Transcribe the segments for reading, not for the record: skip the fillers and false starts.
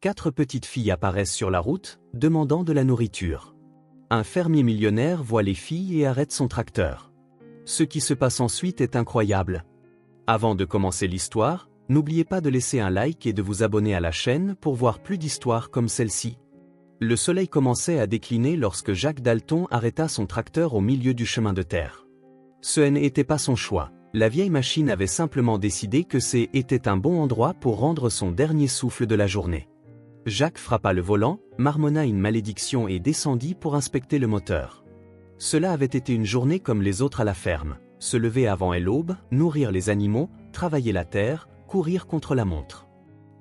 4 petites filles apparaissent sur la route, demandant de la nourriture. Un fermier millionnaire voit les filles et arrête son tracteur. Ce qui se passe ensuite est incroyable. Avant de commencer l'histoire, n'oubliez pas de laisser un like et de vous abonner à la chaîne pour voir plus d'histoires comme celle-ci. Le soleil commençait à décliner lorsque Jacques Dalton arrêta son tracteur au milieu du chemin de terre. Ce n'était pas son choix. La vieille machine avait simplement décidé que c'était un bon endroit pour rendre son dernier souffle de la journée. Jacques frappa le volant, marmonna une malédiction et descendit pour inspecter le moteur. Cela avait été une journée comme les autres à la ferme. Se lever avant l'aube, nourrir les animaux, travailler la terre, courir contre la montre.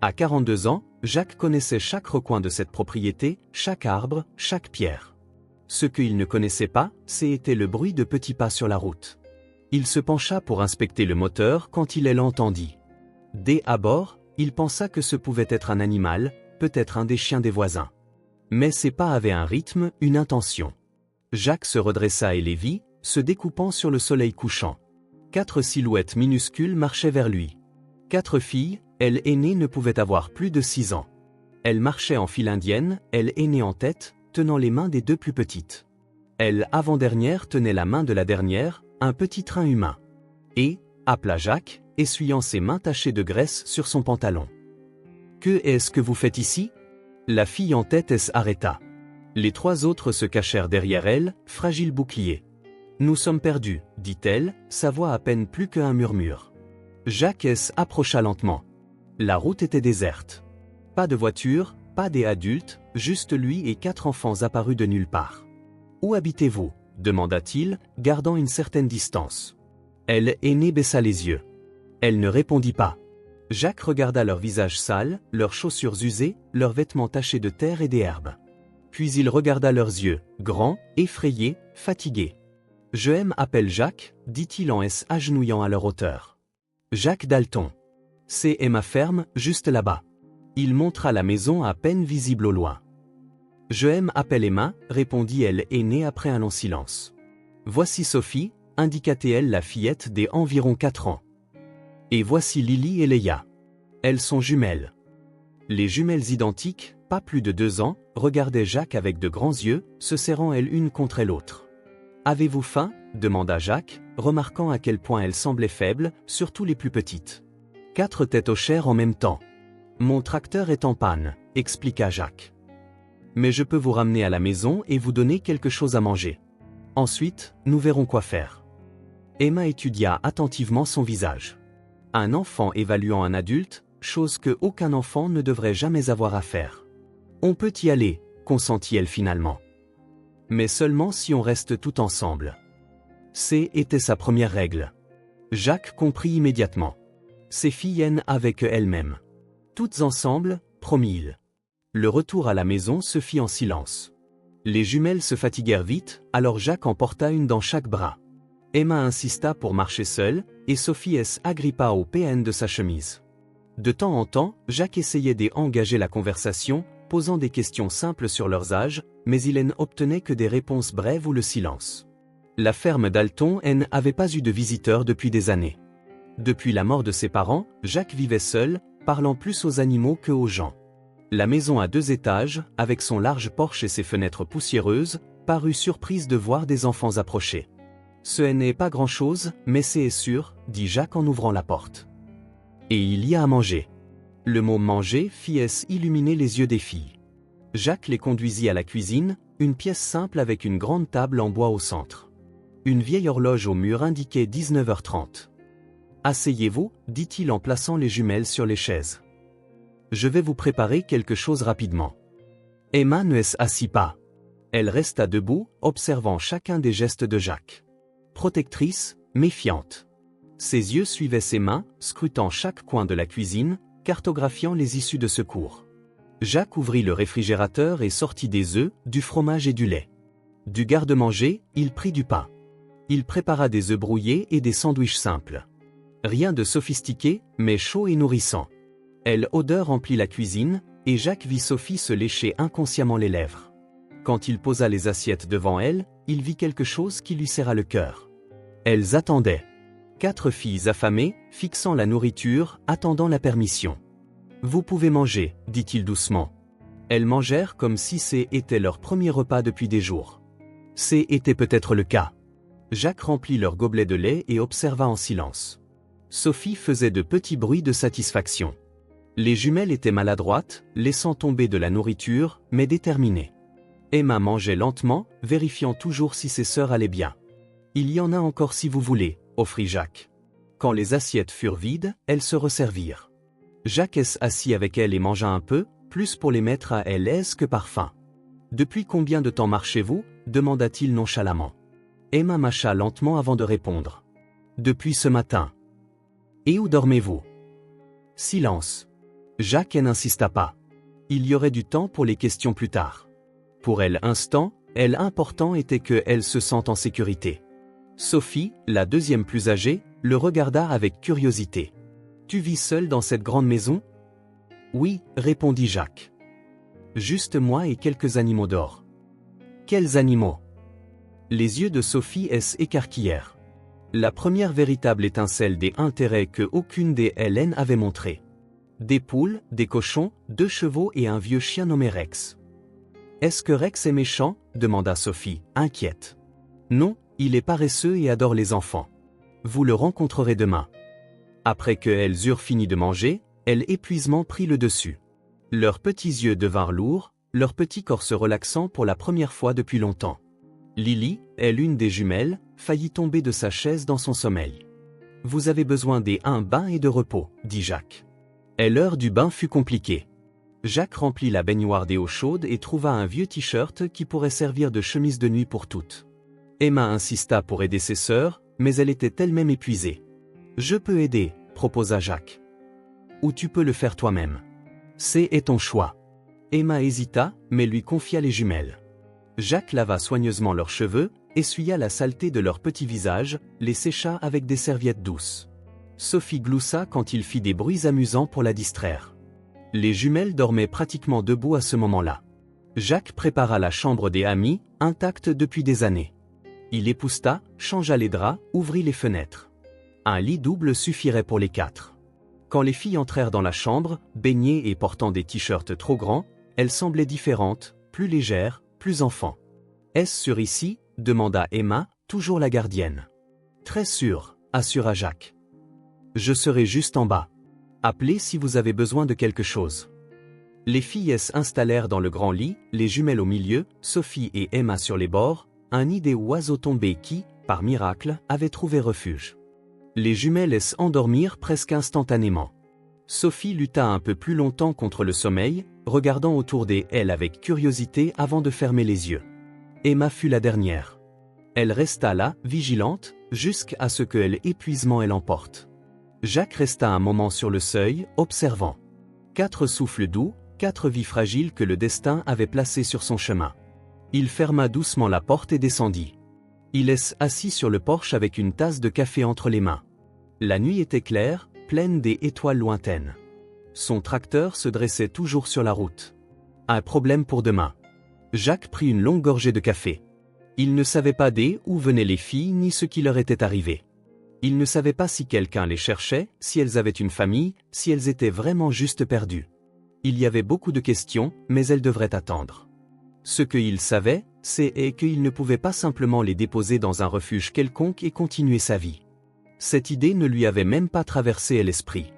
À 42 ans, Jacques connaissait chaque recoin de cette propriété, chaque arbre, chaque pierre. Ce qu'il ne connaissait pas, c'était le bruit de petits pas sur la route. Il se pencha pour inspecter le moteur quand il l'entendit. Dès à bord, il pensa que ce pouvait être un animal, peut-être un des chiens des voisins. Mais ces pas avaient un rythme, une intention. Jacques se redressa et les vit, se découpant sur le soleil couchant. 4 silhouettes minuscules marchaient vers lui. 4 filles, elle aînée ne pouvait avoir plus de 6 ans. Elle marchait en file indienne, elle aînée en tête, tenant les mains des 2 plus petites. Elle avant-dernière tenait la main de la dernière, un petit train humain. Et, appela Jacques, essuyant ses mains tachées de graisse sur son pantalon. Que est-ce que vous faites ici? La fille en tête s'arrêta. Les 3 autres se cachèrent derrière elle, fragile bouclier. Nous sommes perdus, dit-elle, sa voix à peine plus qu'un murmure. Jacques approcha lentement. La route était déserte. Pas de voiture, pas d'adultes, juste lui et 4 enfants apparus de nulle part. Où habitez-vous? Demanda-t-il, gardant une certaine distance. Elle aînée baissa les yeux. Elle ne répondit pas. Jacques regarda leurs visages sales, leurs chaussures usées, leurs vêtements tachés de terre et d'herbe. Puis il regarda leurs yeux, grands, effrayés, fatigués. Je appelle Jacques, dit-il en agenouillant à leur hauteur. Jacques Dalton. C'est ma ferme, juste là-bas. Il montra la maison à peine visible au loin. Je appelle Emma, répondit elle aînée après un long silence. Voici Sophie, indiqua-t-elle la fillette des environ 4 ans. Et voici Lily et Leia. Elles sont jumelles. Les jumelles identiques, pas plus de 2 ans, regardaient Jacques avec de grands yeux, se serrant elles une contre l'autre. Avez-vous faim? Demanda Jacques, remarquant à quel point elles semblaient faibles, surtout les plus petites. 4 têtes hochèrent en même temps. Mon tracteur est en panne, expliqua Jacques. Mais je peux vous ramener à la maison et vous donner quelque chose à manger. Ensuite, nous verrons quoi faire. Emma étudia attentivement son visage. Un enfant évaluant un adulte, chose que aucun enfant ne devrait jamais avoir à faire. On peut y aller, consentit-elle finalement. Mais seulement si on reste tout ensemble. C'était sa première règle. Jacques comprit immédiatement. Ses filles avec elles-mêmes. Toutes ensemble, promit-il. Le retour à la maison se fit en silence. Les jumelles se fatiguèrent vite, alors Jacques en porta une dans chaque bras. Emma insista pour marcher seule, et Sophie agrippa au PN de sa chemise. De temps en temps, Jacques essayait d'engager la conversation, posant des questions simples sur leurs âges, mais il n'obtenait que des réponses brèves ou le silence. La ferme Dalton n'avait pas eu de visiteurs depuis des années. Depuis la mort de ses parents, Jacques vivait seul, parlant plus aux animaux que aux gens. La maison à 2 étages, avec son large porche et ses fenêtres poussiéreuses, parut surprise de voir des enfants approcher. Ce n'est pas grand-chose, mais c'est sûr, dit Jacques en ouvrant la porte. Et il y a à manger. Le mot manger fit illuminer les yeux des filles. Jacques les conduisit à la cuisine, une pièce simple avec une grande table en bois au centre. Une vieille horloge au mur indiquait 19h30. Asseyez-vous, dit-il en plaçant les jumelles sur les chaises. Je vais vous préparer quelque chose rapidement. Emma ne s'assit pas. Elle resta debout, observant chacun des gestes de Jacques. Protectrice, méfiante. Ses yeux suivaient ses mains, scrutant chaque coin de la cuisine, cartographiant les issues de secours. Jacques ouvrit le réfrigérateur et sortit des œufs, du fromage et du lait. Du garde-manger, il prit du pain. Il prépara des œufs brouillés et des sandwichs simples. Rien de sophistiqué, mais chaud et nourrissant. L'odeur remplit la cuisine, et Jacques vit Sophie se lécher inconsciemment les lèvres. Quand il posa les assiettes devant elle, il vit quelque chose qui lui serra le cœur. Elles attendaient. 4 filles affamées, fixant la nourriture, attendant la permission. Vous pouvez manger, dit-il doucement. Elles mangèrent comme si c'était leur premier repas depuis des jours. C'était peut-être le cas. Jacques remplit leur gobelet de lait et observa en silence. Sophie faisait de petits bruits de satisfaction. Les jumelles étaient maladroites, laissant tomber de la nourriture, mais déterminées. Emma mangeait lentement, vérifiant toujours si ses sœurs allaient bien. Il y en a encore si vous voulez, offrit Jacques. Quand les assiettes furent vides, elles se resservirent. Jacques s'assit avec elle et mangea un peu, plus pour les mettre à elle aise que par faim. Depuis combien de temps marchez-vous ? Demanda-t-il nonchalamment. Emma mâcha lentement avant de répondre. Depuis ce matin. Et où dormez-vous ? Silence. Jacques n'insista pas. Il y aurait du temps pour les questions plus tard. Pour elle important était qu'elle se sente en sécurité. Sophie, la deuxième plus âgée, le regarda avec curiosité. Tu vis seule dans cette grande maison ? Oui, répondit Jacques. Juste moi et quelques animaux d'or. Quels animaux ? Les yeux de Sophie s'écarquillèrent. La première véritable étincelle des intérêts que aucune des Hélènes avait montré. Des poules, des cochons, 2 chevaux et un vieux chien nommé Rex. Est-ce que Rex est méchant ? Demanda Sophie, inquiète. Non, il est paresseux et adore les enfants. Vous le rencontrerez demain. Après qu'elles eurent fini de manger, l'épuisement prit le dessus. Leurs petits yeux devinrent lourds, leur petit corps se relaxant pour la première fois depuis longtemps. Lily, l'une des jumelles, faillit tomber de sa chaise dans son sommeil. Vous avez besoin d'un bain et de repos, dit Jacques. L'heure du bain fut compliquée. Jacques remplit la baignoire d'eau chaude et trouva un vieux t-shirt qui pourrait servir de chemise de nuit pour toutes. Emma insista pour aider ses sœurs, mais elle était elle-même épuisée. Je peux aider, proposa Jacques. Ou tu peux le faire toi-même. C'est ton choix. Emma hésita, mais lui confia les jumelles. Jacques lava soigneusement leurs cheveux, essuya la saleté de leurs petits visages, les sécha avec des serviettes douces. Sophie gloussa quand il fit des bruits amusants pour la distraire. Les jumelles dormaient pratiquement debout à ce moment-là. Jacques prépara la chambre des amis, intacte depuis des années. Il épousseta, changea les draps, ouvrit les fenêtres. Un lit double suffirait pour les 4. Quand les filles entrèrent dans la chambre, baignées et portant des t-shirts trop grands, elles semblaient différentes, plus légères, plus enfants. Est-ce sûr ici ? Demanda Emma, toujours la gardienne. Très sûr, assura Jacques. Je serai juste en bas. Appelez si vous avez besoin de quelque chose. Les filles s'installèrent dans le grand lit, les jumelles au milieu, Sophie et Emma sur les bords, un nid des oiseaux tombés qui, par miracle, avait trouvé refuge. Les jumelles s'endormirent presque instantanément. Sophie lutta un peu plus longtemps contre le sommeil, regardant autour d'elle avec curiosité avant de fermer les yeux. Emma fut la dernière. Elle resta là, vigilante, jusqu'à ce que l'épuisement l'emporte. Jacques resta un moment sur le seuil, observant. 4 souffles doux, 4 vies fragiles que le destin avait placées sur son chemin. Il ferma doucement la porte et descendit. Il s'assit sur le porche avec une tasse de café entre les mains. La nuit était claire, pleine d'étoiles lointaines. Son tracteur se dressait toujours sur la route. Un problème pour demain. Jacques prit une longue gorgée de café. Il ne savait pas d'où venaient les filles ni ce qui leur était arrivé. Il ne savait pas si quelqu'un les cherchait, si elles avaient une famille, si elles étaient vraiment juste perdues. Il y avait beaucoup de questions, mais elles devraient attendre. Ce qu'il savait, c'est qu'il ne pouvait pas simplement les déposer dans un refuge quelconque et continuer sa vie. Cette idée ne lui avait même pas traversé l'esprit.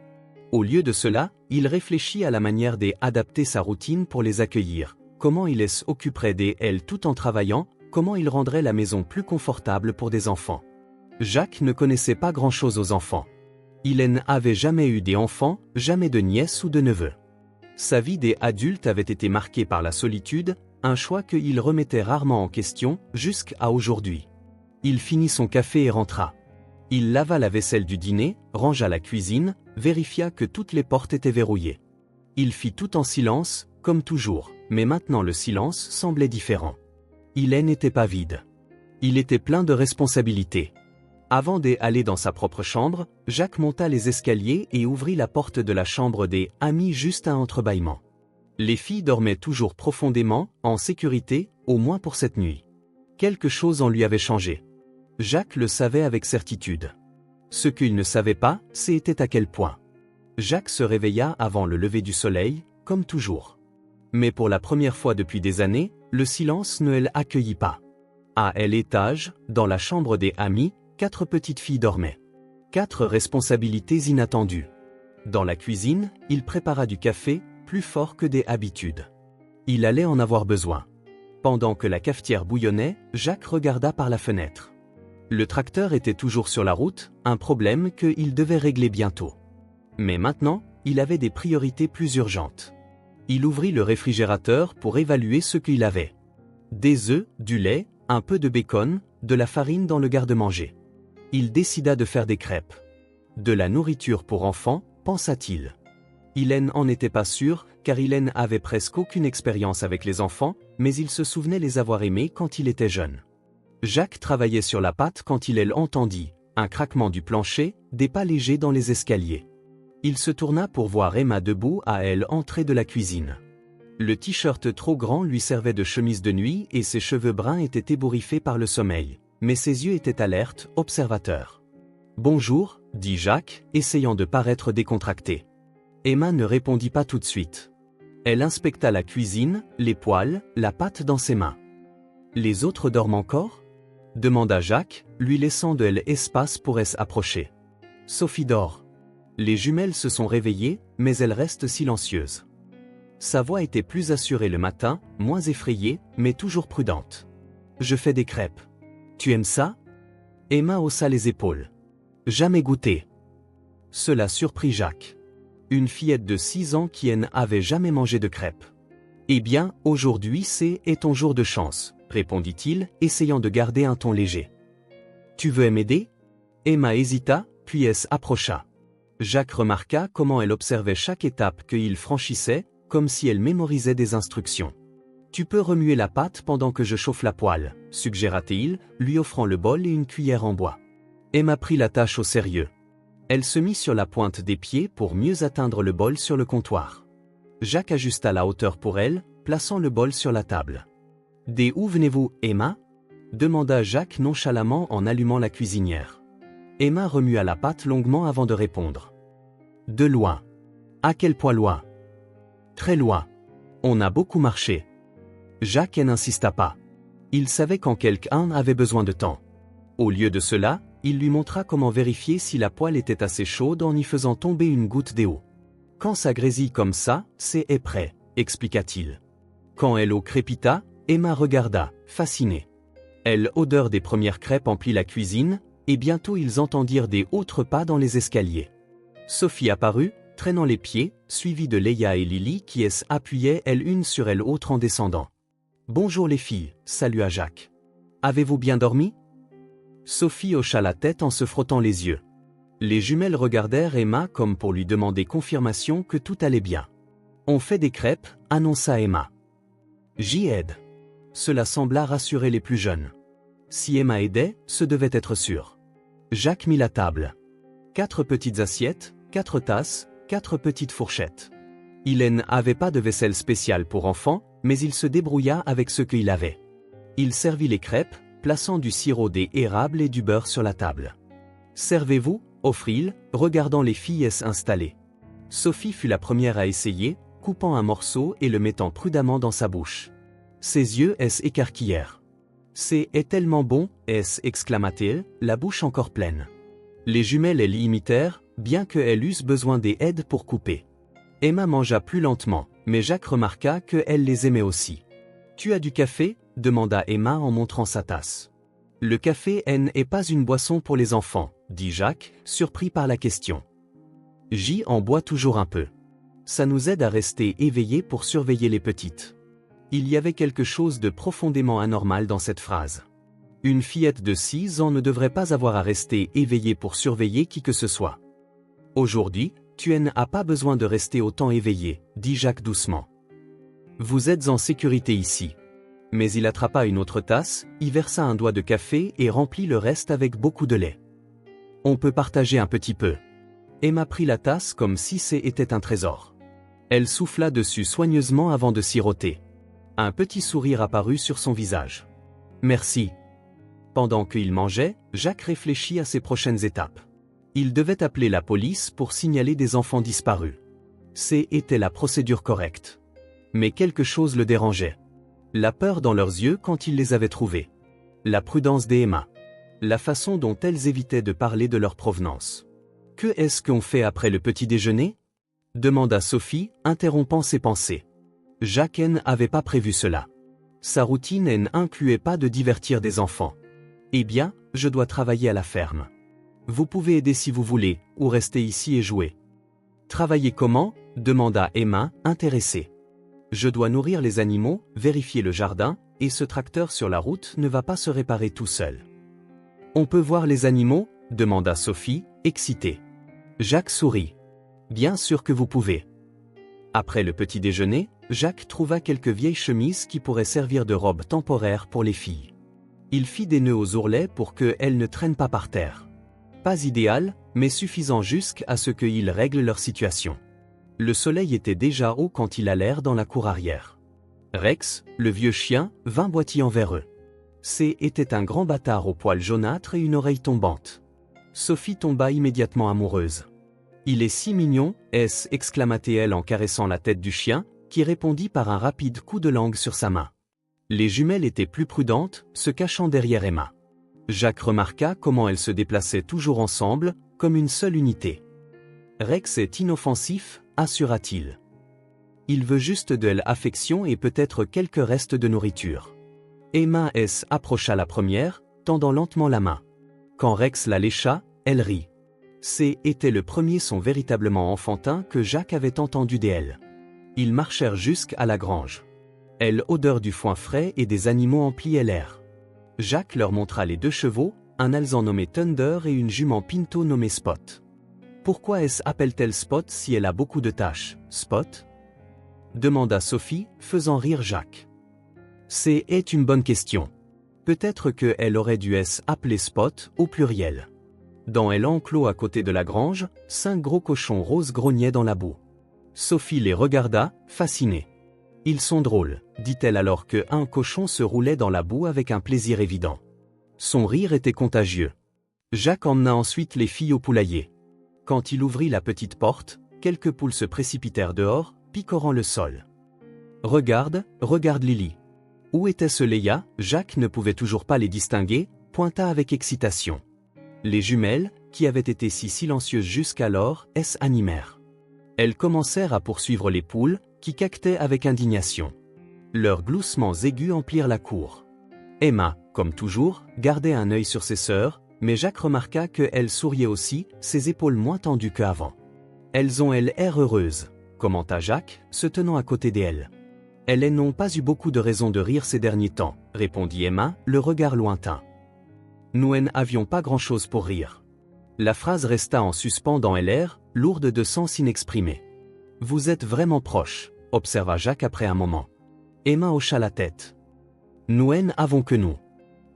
Au lieu de cela, il réfléchit à la manière d'adapter sa routine pour les accueillir, comment il s'occuperait d'elles tout en travaillant, comment il rendrait la maison plus confortable pour des enfants. Jacques ne connaissait pas grand-chose aux enfants. Il n'avait jamais eu d'enfants, jamais de nièces ou de neveux. Sa vie d'adulte avait été marquée par la solitude, un choix qu'il remettait rarement en question, jusqu'à aujourd'hui. Il finit son café et rentra. Il lava la vaisselle du dîner, rangea la cuisine, vérifia que toutes les portes étaient verrouillées. Il fit tout en silence, comme toujours, mais maintenant le silence semblait différent. Il n'était pas vide. Il était plein de responsabilités. Avant d'aller dans sa propre chambre, Jacques monta les escaliers et ouvrit la porte de la chambre des amis juste à entrebâillement. Les filles dormaient toujours profondément, en sécurité, au moins pour cette nuit. Quelque chose en lui avait changé. Jacques le savait avec certitude. Ce qu'il ne savait pas, c'était à quel point. Jacques se réveilla avant le lever du soleil, comme toujours. Mais pour la première fois depuis des années, le silence ne l'accueillit pas. À l'étage, dans la chambre des amis, 4 petites filles dormaient. 4 responsabilités inattendues. Dans la cuisine, il prépara du café, plus fort que des habitudes. Il allait en avoir besoin. Pendant que la cafetière bouillonnait, Jacques regarda par la fenêtre. Le tracteur était toujours sur la route, un problème qu'il devait régler bientôt. Mais maintenant, il avait des priorités plus urgentes. Il ouvrit le réfrigérateur pour évaluer ce qu'il avait. Des œufs, du lait, un peu de bacon, de la farine dans le garde-manger. Il décida de faire des crêpes. De la nourriture pour enfants, pensa-t-il. Il n'en était pas sûr, car il avait presque aucune expérience avec les enfants, mais il se souvenait les avoir aimés quand il était jeune. Jacques travaillait sur la pâte quand il entendit un craquement du plancher, des pas légers dans les escaliers. Il se tourna pour voir Emma debout à l'entrée de la cuisine. Le t-shirt trop grand lui servait de chemise de nuit et ses cheveux bruns étaient ébouriffés par le sommeil, mais ses yeux étaient alertes, observateurs. « Bonjour », dit Jacques, essayant de paraître décontracté. Emma ne répondit pas tout de suite. Elle inspecta la cuisine, les poêles, la pâte dans ses mains. « Les autres dorment encore ?» demanda Jacques, lui laissant de l'espace pour s'approcher. « Sophie dort. » Les jumelles se sont réveillées, mais elles restent silencieuses. Sa voix était plus assurée le matin, moins effrayée, mais toujours prudente. « Je fais des crêpes. Tu aimes ça ?» Emma haussa les épaules. « Jamais goûté. » Cela surprit Jacques. Une fillette de 6 ans qui n'avait jamais mangé de crêpes. « Eh bien, aujourd'hui est ton jour de chance, » répondit-il, essayant de garder un ton léger. « Tu veux m'aider ?» Emma hésita, puis s'approcha. Jacques remarqua comment elle observait chaque étape qu'il franchissait, comme si elle mémorisait des instructions. « Tu peux remuer la pâte pendant que je chauffe la poêle, » suggéra-t-il, lui offrant le bol et une cuillère en bois. Emma prit la tâche au sérieux. Elle se mit sur la pointe des pieds pour mieux atteindre le bol sur le comptoir. Jacques ajusta la hauteur pour elle, plaçant le bol sur la table. « D'où venez-vous, Emma ?» demanda Jacques nonchalamment en allumant la cuisinière. Emma remua la pâte longuement avant de répondre. « De loin. »« À quel point loin ?»« Très loin. On a beaucoup marché. » Jacques n'insista pas. Il savait quand quelqu'un avait besoin de temps. Au lieu de cela, il lui montra comment vérifier si la poêle était assez chaude en y faisant tomber une goutte d'eau. « Quand ça grésille comme ça, c'est prêt, » expliqua-t-il. Quand l'eau crépita, Emma regarda, fascinée. L'odeur des premières crêpes emplit la cuisine, et bientôt ils entendirent des autres pas dans les escaliers. Sophie apparut, traînant les pieds, suivie de Leia et Lily qui s'appuyaient l'une sur l'autre en descendant. « Bonjour les filles, » salua Jacques. « Avez-vous bien dormi ?» Sophie hocha la tête en se frottant les yeux. Les jumelles regardèrent Emma comme pour lui demander confirmation que tout allait bien. « On fait des crêpes, » annonça Emma. « J'y aide. » Cela sembla rassurer les plus jeunes. Si Emma aidait, ce devait être sûr. Jacques mit la table. 4 petites assiettes, 4 tasses, 4 petites fourchettes. Il n'avait pas de vaisselle spéciale pour enfants, mais il se débrouilla avec ce qu'il avait. Il servit les crêpes, plaçant du sirop d'érable et du beurre sur la table. « Servez-vous » offrit-il, regardant les filles s'installer. Sophie fut la première à essayer, coupant un morceau et le mettant prudemment dans sa bouche. Ses yeux s'écarquillèrent. « C'est tellement bon » exclama-t-elle, la bouche encore pleine. Les jumelles l'imitèrent, bien qu'elles eussent besoin d'aide pour couper. Emma mangea plus lentement, mais Jacques remarqua qu'elle les aimait aussi. « Tu as du café ?» demanda Emma en montrant sa tasse. « Le café n'est pas une boisson pour les enfants, » dit Jacques, surpris par la question. « J'y en bois toujours un peu. Ça nous aide à rester éveillés pour surveiller les petites. » Il y avait quelque chose de profondément anormal dans cette phrase. Une fillette de 6 ans ne devrait pas avoir à rester éveillée pour surveiller qui que ce soit. « Aujourd'hui, tu n'as pas besoin de rester autant éveillé, » dit Jacques doucement. « Vous êtes en sécurité ici. » Mais il attrapa une autre tasse, y versa un doigt de café et remplit le reste avec beaucoup de lait. « On peut partager un petit peu. » Emma prit la tasse comme si c'était un trésor. Elle souffla dessus soigneusement avant de siroter. Un petit sourire apparut sur son visage. « Merci. » Pendant qu'il mangeait, Jacques réfléchit à ses prochaines étapes. Il devait appeler la police pour signaler des enfants disparus. C'était la procédure correcte. Mais quelque chose le dérangeait. La peur dans leurs yeux quand il les avait trouvés. La prudence d'Emma. La façon dont elles évitaient de parler de leur provenance. « Que est-ce qu'on fait après le petit déjeuner ?» demanda Sophie, interrompant ses pensées. Jacques n'avait pas prévu cela. Sa routine n'incluait pas de divertir des enfants. « Eh bien, je dois travailler à la ferme. Vous pouvez aider si vous voulez, ou rester ici et jouer. »« Travailler comment ?» demanda Emma, intéressée. « Je dois nourrir les animaux, vérifier le jardin, et ce tracteur sur la route ne va pas se réparer tout seul. »« On peut voir les animaux ?» demanda Sophie, excitée. Jacques sourit. « Bien sûr que vous pouvez. » Après le petit déjeuner, Jacques trouva quelques vieilles chemises qui pourraient servir de robe temporaire pour les filles. Il fit des nœuds aux ourlets pour qu'elles ne traînent pas par terre. Pas idéal, mais suffisant jusqu'à ce qu'ils règlent leur situation. Le soleil était déjà haut quand ils allèrent dans la cour arrière. Rex, le vieux chien, vint boitillant vers eux. C'était un grand bâtard au poil jaunâtre et une oreille tombante. Sophie tomba immédiatement amoureuse. « Il est si mignon, exclama-t-elle en caressant la tête du chien, qui répondit par un rapide coup de langue sur sa main. Les jumelles étaient plus prudentes, se cachant derrière Emma. Jacques remarqua comment elles se déplaçaient toujours ensemble, comme une seule unité. « Rex est inoffensif, assura-t-il. Il veut juste de l'affection et peut-être quelques restes de nourriture. » Emma approcha la première, tendant lentement la main. Quand Rex la lécha, elle rit. C'était le premier son véritablement enfantin que Jacques avait entendu d'elle. Ils marchèrent jusqu'à la grange. L'odeur du foin frais et des animaux emplissait l'air. Jacques leur montra les 2 chevaux, un alezan nommé Thunder et une jument Pinto nommée Spot. « Pourquoi appelle-t-elle Spot si elle a beaucoup de taches, Spot ?» demanda Sophie, faisant rire Jacques. « C'est une bonne question. Peut-être qu'elle aurait dû appeler Spot au pluriel. » Dans l'enclos à côté de la grange, 5 gros cochons roses grognaient dans la boue. Sophie les regarda, fascinée. « Ils sont drôles, » dit-elle alors qu'un cochon se roulait dans la boue avec un plaisir évident. Son rire était contagieux. Jacques emmena ensuite les filles au poulailler. Quand il ouvrit la petite porte, quelques poules se précipitèrent dehors, picorant le sol. « Regarde Lily. » Où était-ce Léa? Jacques ne pouvait toujours pas les distinguer, pointa avec excitation. Les jumelles, qui avaient été si silencieuses jusqu'alors, s'animèrent. Elles commencèrent à poursuivre les poules, qui caquetaient avec indignation. Leurs gloussements aigus emplirent la cour. Emma, comme toujours, gardait un œil sur ses sœurs, mais Jacques remarqua qu'elle souriait aussi, ses épaules moins tendues qu'avant. « Elles ont l'air heureuses », commenta Jacques, se tenant à côté d'elles. « Elles n'ont pas eu beaucoup de raisons de rire ces derniers temps, » répondit Emma, le regard lointain. « Nous n'avions pas grand-chose pour rire. » La phrase resta en suspens dans l'air, lourde de sens inexprimé. « Vous êtes vraiment proches, » observa Jacques après un moment. Emma hocha la tête. « Nous n'avons que nous. »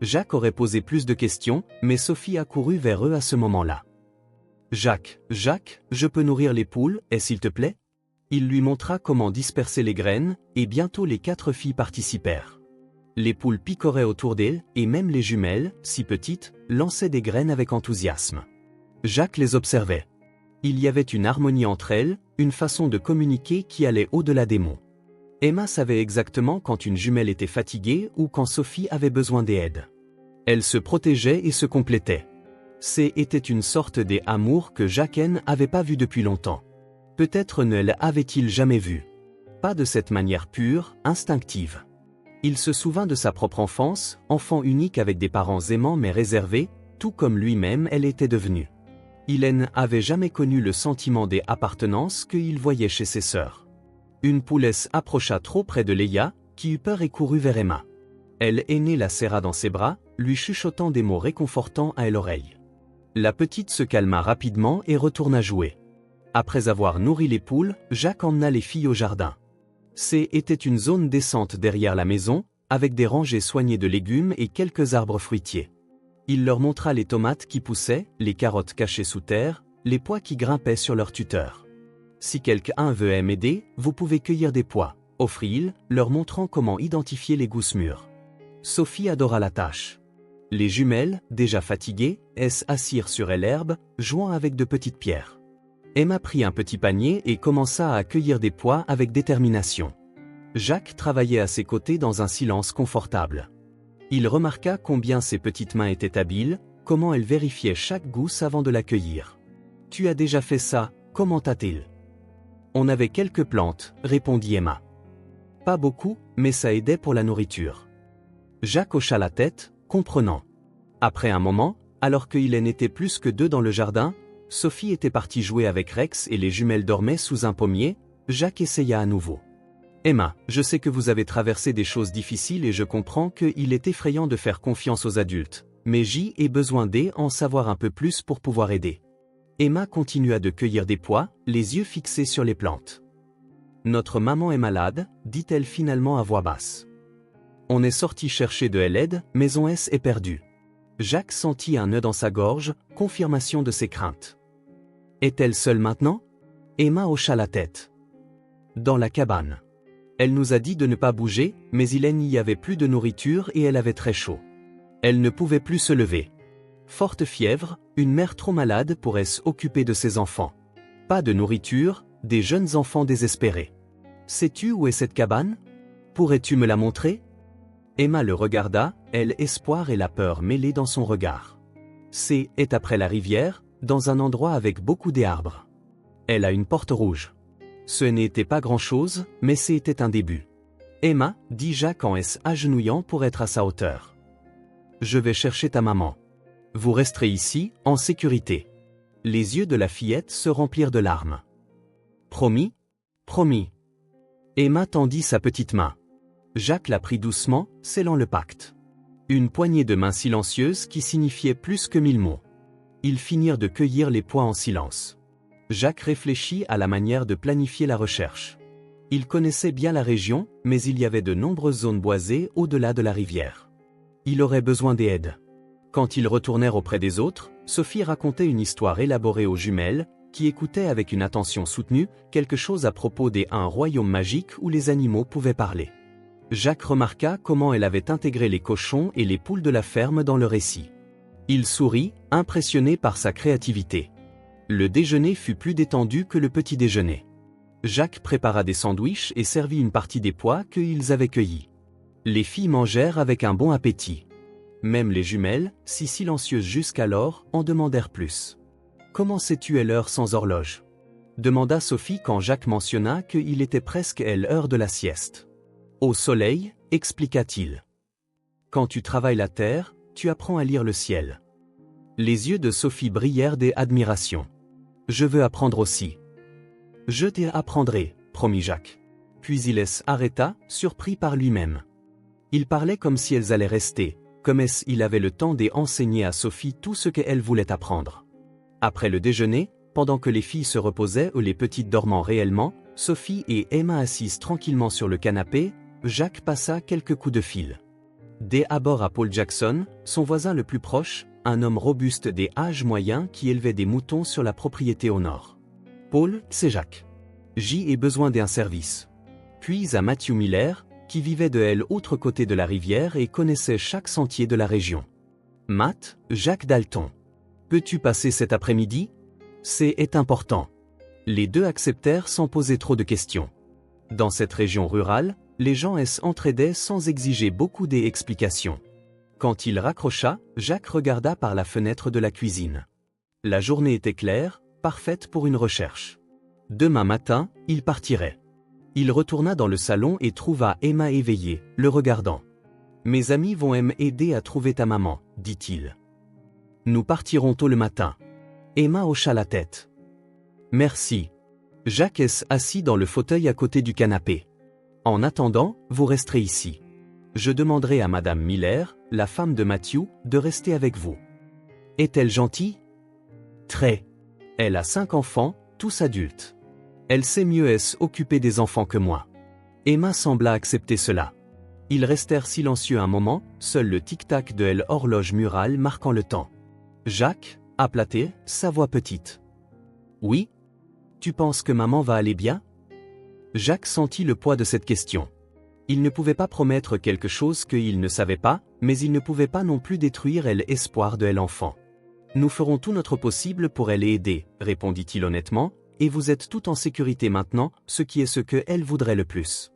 Jacques aurait posé plus de questions, mais Sophie accourut vers eux à ce moment-là. « Jacques, je peux nourrir les poules, s'il te plaît ?» Il lui montra comment disperser les graines, et bientôt les 4 filles participèrent. Les poules picoraient autour d'elles, et même les jumelles, si petites, lançaient des graines avec enthousiasme. Jacques les observait. Il y avait une harmonie entre elles, une façon de communiquer qui allait au-delà des mots. Emma savait exactement quand une jumelle était fatiguée ou quand Sophie avait besoin d'aide. Elles se protégeaient et se complétaient. C'était une sorte d'amour que Jacques n'avait pas vu depuis longtemps. Peut-être ne l'avait-il jamais vu. Pas de cette manière pure, instinctive. Il se souvint de sa propre enfance, enfant unique avec des parents aimants mais réservés, tout comme lui-même elle était devenue. Il n'avait jamais connu le sentiment d'appartenance qu'il voyait chez ses sœurs. Une poulesse approcha trop près de Léa, qui eut peur et courut vers Emma. Elle aînée la serra dans ses bras, lui chuchotant des mots réconfortants à l'oreille. La petite se calma rapidement et retourna jouer. Après avoir nourri les poules, Jacques emmena les filles au jardin. C'était une zone décente derrière la maison, avec des rangées soignées de légumes et quelques arbres fruitiers. Il leur montra les tomates qui poussaient, les carottes cachées sous terre, les pois qui grimpaient sur leur tuteur. « Si quelqu'un veut m'aider, vous pouvez cueillir des pois », offrit-il, leur montrant comment identifier les gousses mûres. Sophie adora la tâche. Les jumelles, déjà fatiguées, s'assirent sur l'herbe, jouant avec de petites pierres. Emma prit un petit panier et commença à cueillir des pois avec détermination. Jacques travaillait à ses côtés dans un silence confortable. Il remarqua combien ses petites mains étaient habiles, comment elles vérifiaient chaque gousse avant de la cueillir. « Tu as déjà fait ça, commenta-t-il. « On avait quelques plantes, répondit Emma. Pas beaucoup, mais ça aidait pour la nourriture. Jacques hocha la tête, comprenant. Après un moment, alors qu'il n'était plus que deux dans le jardin, Sophie était partie jouer avec Rex et les jumelles dormaient sous un pommier. Jacques essaya à nouveau. Emma, je sais que vous avez traversé des choses difficiles et je comprends qu'il est effrayant de faire confiance aux adultes, mais j'ai besoin d'en savoir un peu plus pour pouvoir aider. Emma continua de cueillir des pois, les yeux fixés sur les plantes. Notre maman est malade, dit-elle finalement à voix basse. On est sorti chercher de l'aide, mais on est perdu. Jacques sentit un nœud dans sa gorge, confirmation de ses craintes. Est-elle seule maintenant? Emma hocha la tête. Dans la cabane. Elle nous a dit de ne pas bouger, mais il n'y avait plus de nourriture et elle avait très chaud. Elle ne pouvait plus se lever. Forte fièvre, une mère trop malade pourrait s'occuper de ses enfants. Pas de nourriture, des jeunes enfants désespérés. Sais-tu où est cette cabane? Pourrais-tu me la montrer? Emma le regarda, l'espoir et la peur mêlés dans son regard. Est après la rivière, dans un endroit avec beaucoup d'arbres. Elle a une porte rouge. Ce n'était pas grand-chose, mais c'était un début. Emma, dit Jacques en s'agenouillant pour être à sa hauteur. Je vais chercher ta maman. Vous resterez ici, en sécurité. Les yeux de la fillette se remplirent de larmes. Promis? Promis. Emma tendit sa petite main. Jacques la prit doucement, scellant le pacte. Une poignée de mains silencieuses qui signifiait plus que 1000 mots. Ils finirent de cueillir les pois en silence. Jacques réfléchit à la manière de planifier la recherche. Il connaissait bien la région, mais il y avait de nombreuses zones boisées au-delà de la rivière. Il aurait besoin d'aide. Quand ils retournèrent auprès des autres, Sophie racontait une histoire élaborée aux jumelles, qui écoutaient avec une attention soutenue, quelque chose à propos d'un royaume magique où les animaux pouvaient parler. Jacques remarqua comment elle avait intégré les cochons et les poules de la ferme dans le récit. Il sourit, impressionné par sa créativité. Le déjeuner fut plus détendu que le petit déjeuner. Jacques prépara des sandwichs et servit une partie des pois qu'ils avaient cueillis. Les filles mangèrent avec un bon appétit. Même les jumelles, si silencieuses jusqu'alors, en demandèrent plus. « Comment sais-tu l'heure sans horloge » demanda Sophie quand Jacques mentionna qu'il était presque l'heure de la sieste. « Au soleil, expliqua-t-il. Quand tu travailles la terre, tu apprends à lire le ciel. » Les yeux de Sophie brillèrent d'admiration. « Je veux apprendre aussi. »« Je t'apprendrai, promit Jacques. » Puis il s'arrêta, surpris par lui-même. Il parlait comme si elles allaient rester, comme il avait le temps d'enseigner à Sophie tout ce qu'elle voulait apprendre. Après le déjeuner, pendant que les filles se reposaient ou les petites dormant réellement, Sophie et Emma assises tranquillement sur le canapé, Jacques passa quelques coups de fil. D'abord à Paul Jackson, son voisin le plus proche, un homme robuste des âges moyens qui élevait des moutons sur la propriété au nord. Paul, c'est Jacques. J'ai besoin d'un service. Puis à Matthew Miller, qui vivait de l'autre côté de la rivière et connaissait chaque sentier de la région. Matt, Jacques Dalton. Peux-tu passer cet après-midi? C'est important. Les deux acceptèrent sans poser trop de questions. Dans cette région rurale, les gens s'entraidaient sans exiger beaucoup d'explications. Quand il raccrocha, Jacques regarda par la fenêtre de la cuisine. La journée était claire, parfaite pour une recherche. Demain matin, il partirait. Il retourna dans le salon et trouva Emma éveillée, le regardant. « Mes amis vont m'aider à trouver ta maman, dit-il. Nous partirons tôt le matin. » Emma hocha la tête. « Merci. » Jacques assis dans le fauteuil à côté du canapé. « En attendant, vous resterez ici. Je demanderai à Madame Miller, la femme de Matthew, de rester avec vous. Est-elle gentille? Très. Elle a 5 enfants, tous adultes. Elle sait mieux s'occuper des enfants que moi. » Emma sembla accepter cela. Ils restèrent silencieux un moment, seul le tic-tac de l'horloge murale marquant le temps. Jacques, appela-t-il, sa voix petite. Oui? Tu penses que maman va aller bien? Jacques sentit le poids de cette question. Il ne pouvait pas promettre quelque chose qu'il ne savait pas, mais il ne pouvait pas non plus détruire l'espoir de l'enfant. Nous ferons tout notre possible pour aider, répondit-il honnêtement, et vous êtes tout en sécurité maintenant, ce qui est ce que elle voudrait le plus.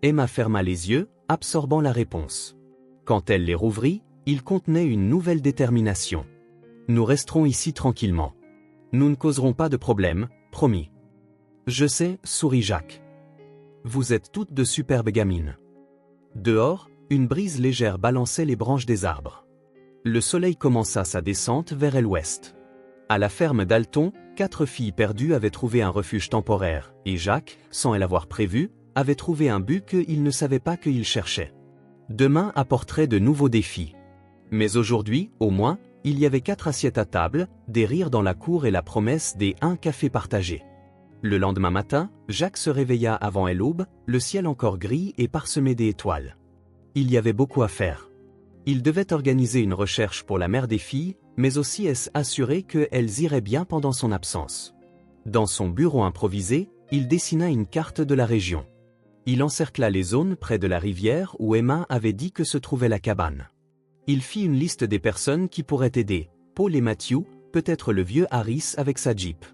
Emma ferma les yeux, absorbant la réponse. Quand elle les rouvrit, ils contenaient une nouvelle détermination. Nous resterons ici tranquillement. Nous ne causerons pas de problème, promis. Je sais, sourit Jacques. Vous êtes toutes de superbes gamines. Dehors, une brise légère balançait les branches des arbres. Le soleil commença sa descente vers l'ouest. À la ferme d'Alton, 4 filles perdues avaient trouvé un refuge temporaire, et Jacques, sans l'avoir prévu, avait trouvé un but qu'il ne savait pas qu'il cherchait. Demain apporterait de nouveaux défis. Mais aujourd'hui, au moins, il y avait 4 assiettes à table, des rires dans la cour et la promesse un café partagé. Le lendemain matin, Jacques se réveilla avant l'aube, le ciel encore gris et parsemé d'étoiles. Il y avait beaucoup à faire. Il devait organiser une recherche pour la mère des filles, mais aussi s'assurer qu'elles iraient bien pendant son absence. Dans son bureau improvisé, il dessina une carte de la région. Il encercla les zones près de la rivière où Emma avait dit que se trouvait la cabane. Il fit une liste des personnes qui pourraient aider, Paul et Matthew, peut-être le vieux Harris avec sa Jeep.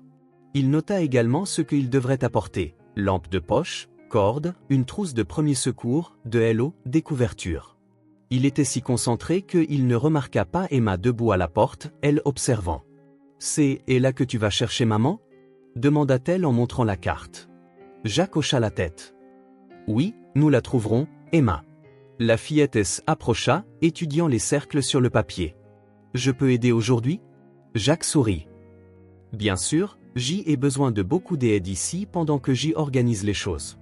Il nota également ce qu'il devrait apporter, lampe de poche, corde, une trousse de premiers secours, de l'eau, des couvertures. Il était si concentré qu'il ne remarqua pas Emma debout à la porte, elle observant. « C'est là que tu vas chercher maman » demanda-t-elle en montrant la carte. Jacques hocha la tête. « Oui, nous la trouverons, Emma. » La fillette approcha, étudiant les cercles sur le papier. « Je peux aider aujourd'hui » Jacques sourit. « Bien sûr, j'y ai besoin de beaucoup d'aide ici pendant que j'y organise les choses. »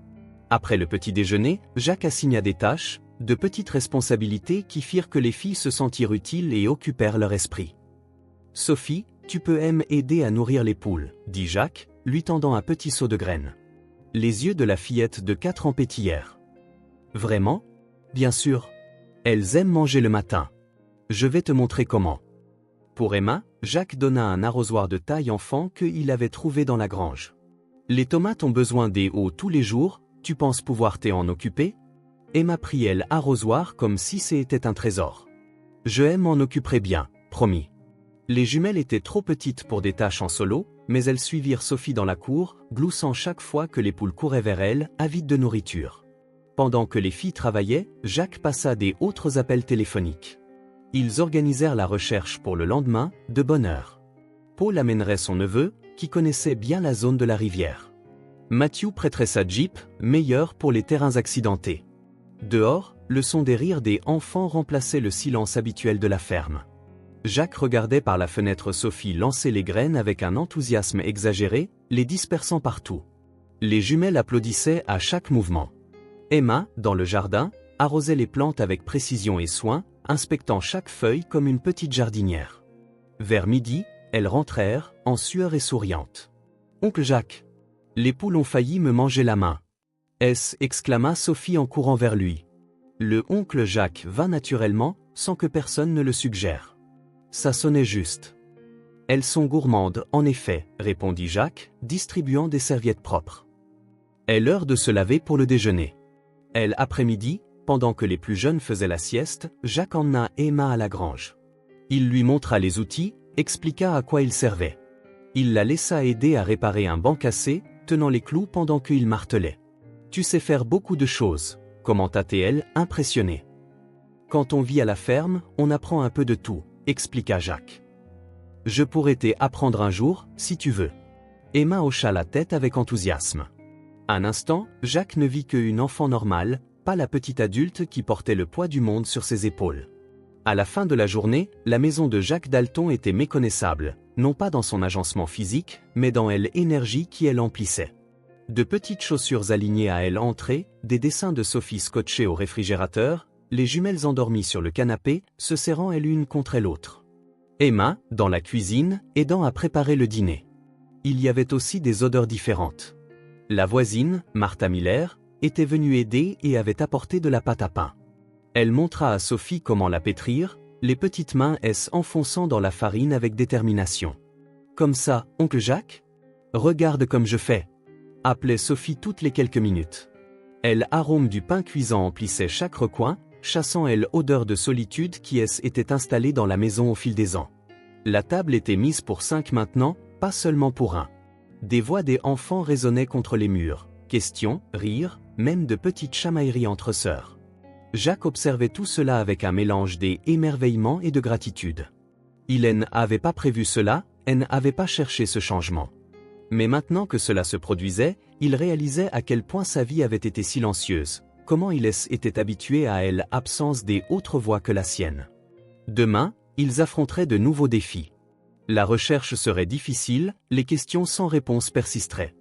Après le petit déjeuner, Jacques assigna des tâches, de petites responsabilités qui firent que les filles se sentirent utiles et occupèrent leur esprit. « Sophie, tu peux aider à nourrir les poules, » dit Jacques, lui tendant un petit seau de graines. Les yeux de la fillette de 4 ans pétillèrent. « Vraiment ? Bien sûr. Elles aiment manger le matin. Je vais te montrer comment. » Pour Emma, Jacques donna un arrosoir de taille enfant qu'il avait trouvé dans la grange. « Les tomates ont besoin d'eau tous les jours, tu penses pouvoir t'en occuper ?» Emma prit l'arrosoir comme si c'était un trésor. « Je m'en occuperai bien, promis. » Les jumelles étaient trop petites pour des tâches en solo, mais elles suivirent Sophie dans la cour, gloussant chaque fois que les poules couraient vers elle, avides de nourriture. Pendant que les filles travaillaient, Jacques passa autres appels téléphoniques. Ils organisèrent la recherche pour le lendemain, de bonne heure. Paul amènerait son neveu, qui connaissait bien la zone de la rivière. Matthew prêterait sa Jeep, meilleure pour les terrains accidentés. Dehors, le son des rires des enfants remplaçait le silence habituel de la ferme. Jacques regardait par la fenêtre Sophie lancer les graines avec un enthousiasme exagéré, les dispersant partout. Les jumelles applaudissaient à chaque mouvement. Emma, dans le jardin, arrosait les plantes avec précision et soin, inspectant chaque feuille comme une petite jardinière. Vers midi, elles rentrèrent, en sueur et souriantes. « Oncle Jacques, les poules ont failli me manger la main. » exclama Sophie en courant vers lui. Le oncle Jacques vint naturellement, sans que personne ne le suggère. Ça sonnait juste. « Elles sont gourmandes, en effet, » répondit Jacques, distribuant des serviettes propres. « Est l'heure de se laver pour le déjeuner. » Après-midi, pendant que les plus jeunes faisaient la sieste, Jacques emmena Emma à la grange. Il lui montra les outils, expliqua à quoi ils servaient. Il la laissa aider à réparer un banc cassé, tenant les clous pendant qu'il martelait. « Tu sais faire beaucoup de choses, » commenta-t-elle, impressionnée. « Quand on vit à la ferme, on apprend un peu de tout, » expliqua Jacques. « Je pourrais t'apprendre un jour, si tu veux. » Emma hocha la tête avec enthousiasme. Un instant, Jacques ne vit qu'une enfant normale, pas la petite adulte qui portait le poids du monde sur ses épaules. À la fin de la journée, la maison de Jacques Dalton était méconnaissable, non pas dans son agencement physique, mais dans l'énergie qui elle emplissait. De petites chaussures alignées à l'entrée, des dessins de Sophie scotchés au réfrigérateur, les jumelles endormies sur le canapé, se serrant l'une contre l'autre. Emma, dans la cuisine, aidant à préparer le dîner. Il y avait aussi des odeurs différentes. La voisine, Martha Miller, était venue aider et avait apporté de la pâte à pain. Elle montra à Sophie comment la pétrir, les petites mains enfonçant dans la farine avec détermination. « Comme ça, oncle Jacques ? Regarde comme je fais !» appelait Sophie toutes les quelques minutes. L'arôme du pain cuisant emplissait chaque recoin, chassant odeur de solitude qui était installée dans la maison au fil des ans. La table était mise pour 5 maintenant, pas seulement pour un. Des voix des enfants résonnaient contre les murs, questions, rires, même de petites chamailleries entre sœurs. Jacques observait tout cela avec un mélange d'émerveillement et de gratitude. Il n'avait pas prévu cela, n'avait pas cherché ce changement. Mais maintenant que cela se produisait, il réalisait à quel point sa vie avait été silencieuse, comment il était habitué à l'absence des autres voix que la sienne. Demain, ils affronteraient de nouveaux défis. La recherche serait difficile, les questions sans réponse persisteraient.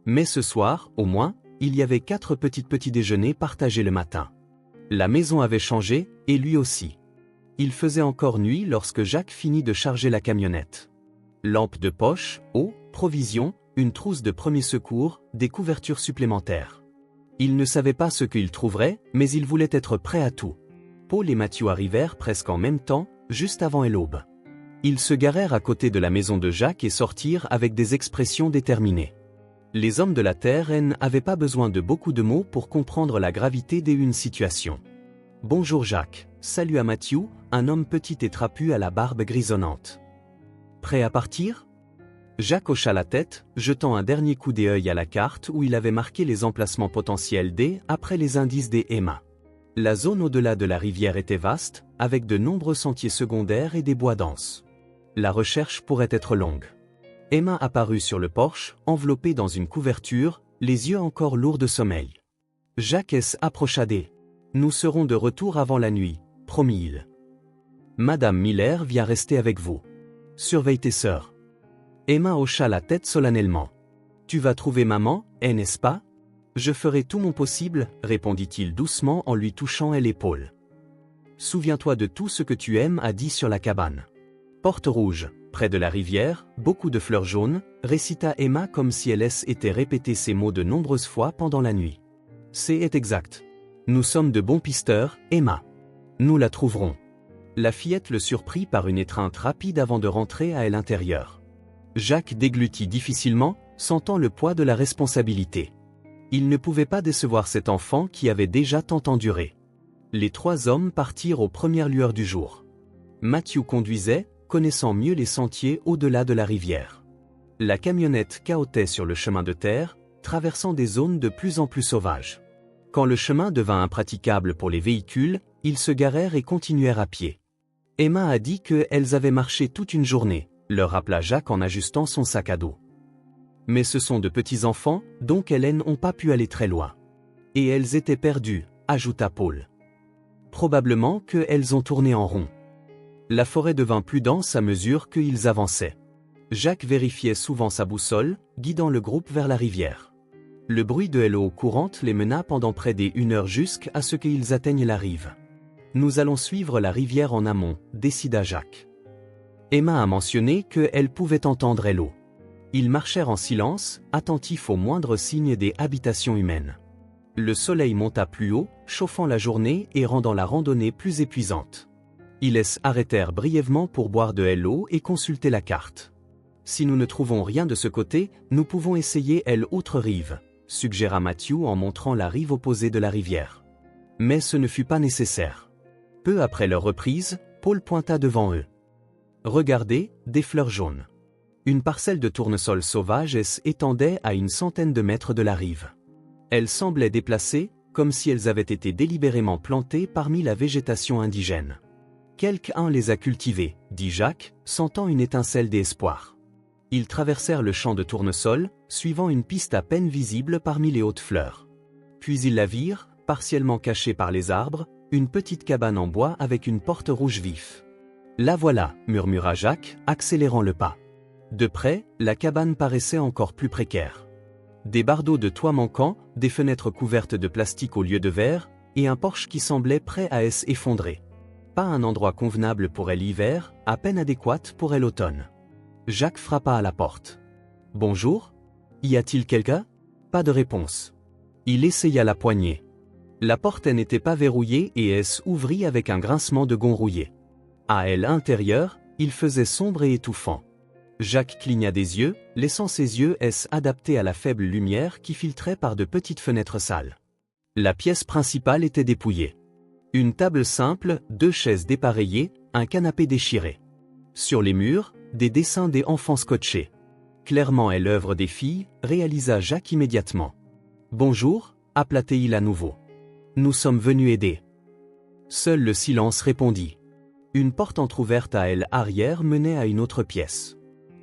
Mais ce soir, au moins, il y avait 4 petits déjeuners partagés le matin. La maison avait changé, et lui aussi. Il faisait encore nuit lorsque Jacques finit de charger la camionnette. Lampe de poche, eau, provisions, une trousse de premiers secours, des couvertures supplémentaires. Il ne savait pas ce qu'il trouverait, mais il voulait être prêt à tout. Paul et Mathieu arrivèrent presque en même temps, juste avant l'aube. Ils se garèrent à côté de la maison de Jacques et sortirent avec des expressions déterminées. Les hommes de la terre n'avaient pas besoin de beaucoup de mots pour comprendre la gravité d'une situation. « Bonjour Jacques », salua Mathieu, un homme petit et trapu à la barbe grisonnante. « Prêt à partir ?» Jacques hocha la tête, jetant un dernier coup d'œil à la carte où il avait marqué les emplacements potentiels après les indices des Emma. La zone au-delà de la rivière était vaste, avec de nombreux sentiers secondaires et des bois denses. La recherche pourrait être longue. Emma apparut sur le porche, enveloppée dans une couverture, les yeux encore lourds de sommeil. Jacques approcha d'elle. « Nous serons de retour avant la nuit, promit-il. Madame Miller vient rester avec vous. Surveille tes sœurs. » Emma hocha la tête solennellement. « Tu vas trouver maman, n'est-ce pas ? » « Je ferai tout mon possible, répondit-il doucement en lui touchant l'épaule. « Souviens-toi de tout ce que tu aimes, a dit sur la cabane. » Porte rouge, près de la rivière, beaucoup de fleurs jaunes, récita Emma comme si elle était répété ces mots de nombreuses fois pendant la nuit. C'est exact. Nous sommes de bons pisteurs, Emma. Nous la trouverons. La fillette le surprit par une étreinte rapide avant de rentrer à l'intérieur. Jacques déglutit difficilement, sentant le poids de la responsabilité. Il ne pouvait pas décevoir cet enfant qui avait déjà tant enduré. Les 3 hommes partirent aux premières lueurs du jour. Mathieu conduisait, connaissant mieux les sentiers au-delà de la rivière. La camionnette cahotait sur le chemin de terre, traversant des zones de plus en plus sauvages. Quand le chemin devint impraticable pour les véhicules, ils se garèrent et continuèrent à pied. Emma a dit qu'elles avaient marché toute une journée, leur rappela Jacques en ajustant son sac à dos. Mais ce sont de petits enfants, donc elles n'ont pas pu aller très loin. Et elles étaient perdues, ajouta Paul. Probablement qu'elles ont tourné en rond. La forêt devint plus dense à mesure qu'ils avançaient. Jacques vérifiait souvent sa boussole, guidant le groupe vers la rivière. Le bruit de l'eau courante les mena pendant près d'1 heure jusqu'à ce qu'ils atteignent la rive. Nous allons suivre la rivière en amont, décida Jacques. Emma a mentionné qu'elle pouvait entendre l'eau. Ils marchèrent en silence, attentifs aux moindres signes des habitations humaines. Le soleil monta plus haut, chauffant la journée et rendant la randonnée plus épuisante. Ils arrêtèrent brièvement pour boire de l'eau et consulter la carte. Si nous ne trouvons rien de ce côté, nous pouvons essayer l'autre rive, suggéra Mathieu en montrant la rive opposée de la rivière. Mais ce ne fut pas nécessaire. Peu après leur reprise, Paul pointa devant eux. Regardez, des fleurs jaunes. Une parcelle de tournesol sauvage s'étendait à une centaine de mètres de la rive. Elles semblaient déplacées, comme si elles avaient été délibérément plantées parmi la végétation indigène. Quelqu'un les a cultivées, dit Jacques, sentant une étincelle d'espoir. Ils traversèrent le champ de tournesol, suivant une piste à peine visible parmi les hautes fleurs. Puis ils la virent, partiellement cachée par les arbres, une petite cabane en bois avec une porte rouge vif. « La voilà », murmura Jacques, accélérant le pas. De près, la cabane paraissait encore plus précaire. Des bardeaux de toit manquants, des fenêtres couvertes de plastique au lieu de verre, et un porche qui semblait prêt à s'effondrer. Pas un endroit convenable pour l'hiver, à peine adéquat pour l'automne. Jacques frappa à la porte. « Bonjour ? Y a-t-il quelqu'un » Pas de réponse. Il essaya la poignée. La porte n'était pas verrouillée et s'ouvrit avec un grincement de gonds rouillés. À l'intérieur, il faisait sombre et étouffant. Jacques cligna des yeux, laissant ses yeux s'adapter à la faible lumière qui filtrait par de petites fenêtres sales. La pièce principale était dépouillée. Une table simple, 2 chaises dépareillées, un canapé déchiré. Sur les murs, des dessins des enfants scotchés. Clairement est l'œuvre des filles, réalisa Jacques immédiatement. « Bonjour » appela-t-il à nouveau. « Nous sommes venus aider. » Seul le silence répondit. Une porte entr'ouverte à aile arrière menait à une autre pièce.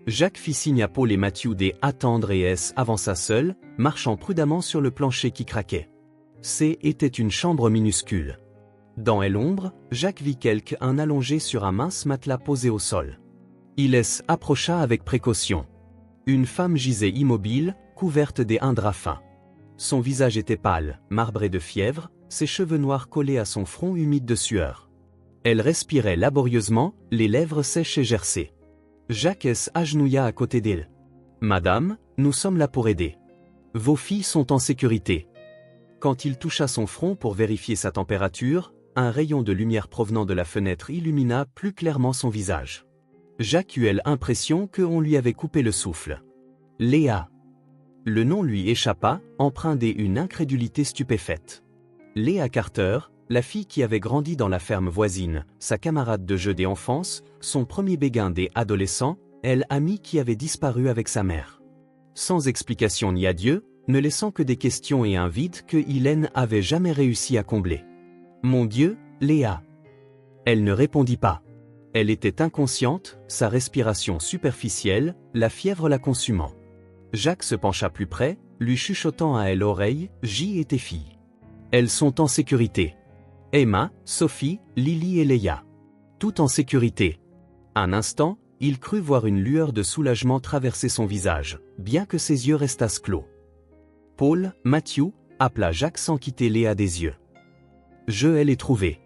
Jacques fit signe à Paul et Matthew d'attendre et avança seul, marchant prudemment sur le plancher qui craquait. Était une chambre minuscule. Dans l'ombre, Jacques vit quelqu'un allongé sur un mince matelas posé au sol. Il approcha avec précaution. Une femme gisait immobile, couverte d'un drap fin. Son visage était pâle, marbré de fièvre, ses cheveux noirs collés à son front humide de sueur. Elle respirait laborieusement, les lèvres sèches et gercées. Jacques agenouilla à côté d'elle. « Madame, nous sommes là pour aider. Vos filles sont en sécurité. » Quand il toucha son front pour vérifier sa température, un rayon de lumière provenant de la fenêtre illumina plus clairement son visage. Jacques eut l'impression qu'on lui avait coupé le souffle. Léa. Le nom lui échappa, empreint d'une incrédulité stupéfaite. Léa Carter, la fille qui avait grandi dans la ferme voisine, sa camarade de jeu d'enfance, son premier béguin d'adolescent, l'ami qui avait disparu avec sa mère. Sans explication ni adieu, ne laissant que des questions et un vide que Hélène avait jamais réussi à combler. « Mon Dieu, Léa !» Elle ne répondit pas. Elle était inconsciente, sa respiration superficielle, la fièvre la consumant. Jacques se pencha plus près, lui chuchotant à l'oreille, « J et tes filles. Elles sont en sécurité. Emma, Sophie, Lily et Léa. Tout en sécurité. » Un instant, il crut voir une lueur de soulagement traverser son visage, bien que ses yeux restassent clos. « Paul, Matthew » appela Jacques sans quitter Léa des yeux. « Je l'ai trouvée.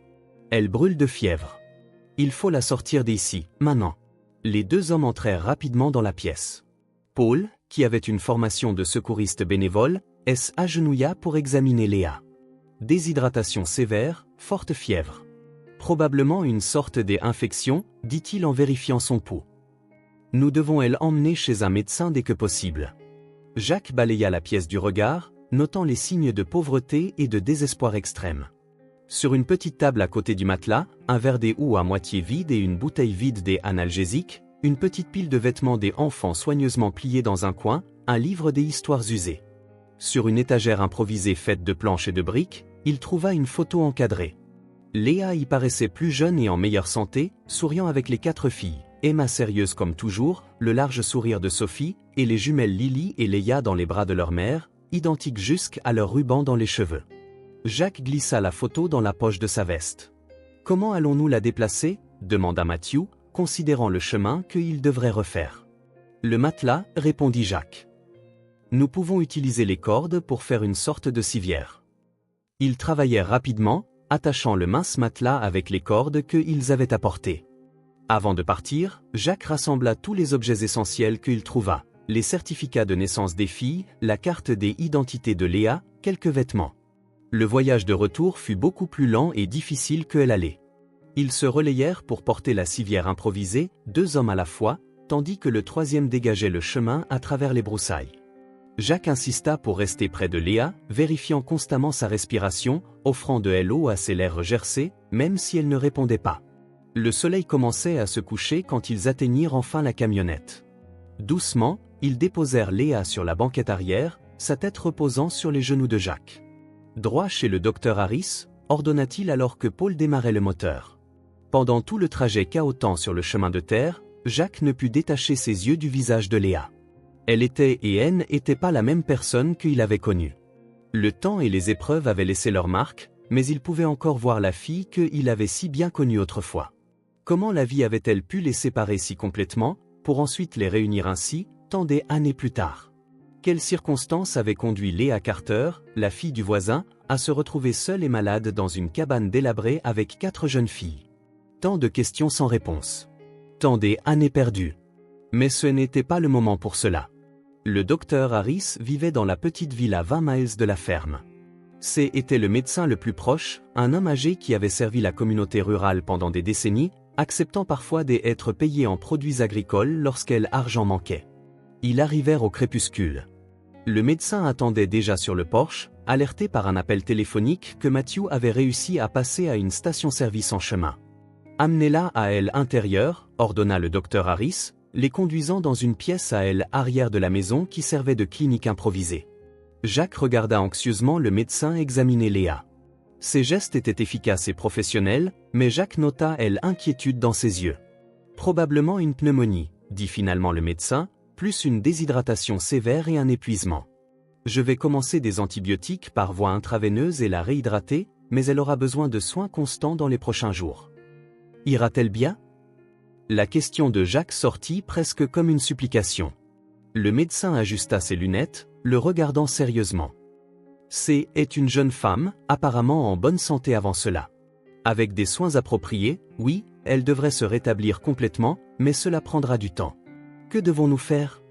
Elle brûle de fièvre. Il faut la sortir d'ici, maintenant. » Les 2 hommes entrèrent rapidement dans la pièce. Paul, qui avait une formation de secouriste bénévole, agenouilla pour examiner Léa. Déshydratation sévère, forte fièvre. Probablement une sorte d'infection, dit-il en vérifiant son pouls. Nous devons l'emmener chez un médecin dès que possible. Jacques balaya la pièce du regard, notant les signes de pauvreté et de désespoir extrême. Sur une petite table à côté du matelas, un verre d'eau à moitié vide et une bouteille vide d'analgésique, une petite pile de vêtements des enfants soigneusement pliés dans un coin, un livre des histoires usées. Sur une étagère improvisée faite de planches et de briques, il trouva une photo encadrée. Léa y paraissait plus jeune et en meilleure santé, souriant avec les 4 filles, Emma sérieuse comme toujours, le large sourire de Sophie, et les jumelles Lily et Léa dans les bras de leur mère, identiques jusqu'à leur ruban dans les cheveux. Jacques glissa la photo dans la poche de sa veste. « Comment allons-nous la déplacer » demanda Matthew, considérant le chemin qu'il devrait refaire. « Le matelas » répondit Jacques. « Nous pouvons utiliser les cordes pour faire une sorte de civière. » Ils travaillèrent rapidement, attachant le mince matelas avec les cordes qu'ils avaient apportées. Avant de partir, Jacques rassembla tous les objets essentiels qu'il trouva, les certificats de naissance des filles, la carte d'identité de Léa, quelques vêtements. Le voyage de retour fut beaucoup plus lent et difficile que l'aller. Ils se relayèrent pour porter la civière improvisée, 2 hommes à la fois, tandis que le 3e dégageait le chemin à travers les broussailles. Jacques insista pour rester près de Léa, vérifiant constamment sa respiration, offrant de l'eau à ses lèvres gercées, même si elle ne répondait pas. Le soleil commençait à se coucher quand ils atteignirent enfin la camionnette. Doucement, ils déposèrent Léa sur la banquette arrière, sa tête reposant sur les genoux de Jacques. « Droit chez le docteur Harris » ordonna-t-il alors que Paul démarrait le moteur. Pendant tout le trajet cahotant sur le chemin de terre, Jacques ne put détacher ses yeux du visage de Léa. Elle était et n'était pas la même personne qu'il avait connue. Le temps et les épreuves avaient laissé leur marque, mais il pouvait encore voir la fille qu'il avait si bien connue autrefois. Comment la vie avait-elle pu les séparer si complètement, pour ensuite les réunir ainsi, tant d'années plus tard? Quelles circonstances avaient conduit Léa Carter, la fille du voisin, à se retrouver seule et malade dans une cabane délabrée avec 4 jeunes filles? Tant de questions sans réponse. Tant d'années perdues. Mais ce n'était pas le moment pour cela. Le docteur Harris vivait dans la petite ville à 20 miles de la ferme. Était le médecin le plus proche, un homme âgé qui avait servi la communauté rurale pendant des décennies, acceptant parfois d'être payé en produits agricoles l'argent manquait. Ils arrivèrent au crépuscule. Le médecin attendait déjà sur le porche, alerté par un appel téléphonique que Matthew avait réussi à passer à une station-service en chemin. « Amenez-la à aile intérieure », ordonna le docteur Harris, les conduisant dans une pièce à aile arrière de la maison qui servait de clinique improvisée. Jacques regarda anxieusement le médecin examiner Léa. Ses gestes étaient efficaces et professionnels, mais Jacques nota l'inquiétude dans ses yeux. « Probablement une pneumonie », dit finalement le médecin, plus une déshydratation sévère et un épuisement. « Je vais commencer des antibiotiques par voie intraveineuse et la réhydrater, mais elle aura besoin de soins constants dans les prochains jours. Ira-t-elle bien ?» La question de Jacques sortit presque comme une supplication. Le médecin ajusta ses lunettes, le regardant sérieusement. Est une jeune femme, apparemment en bonne santé avant cela. Avec des soins appropriés, oui, elle devrait se rétablir complètement, mais cela prendra du temps. Que devons-nous faire?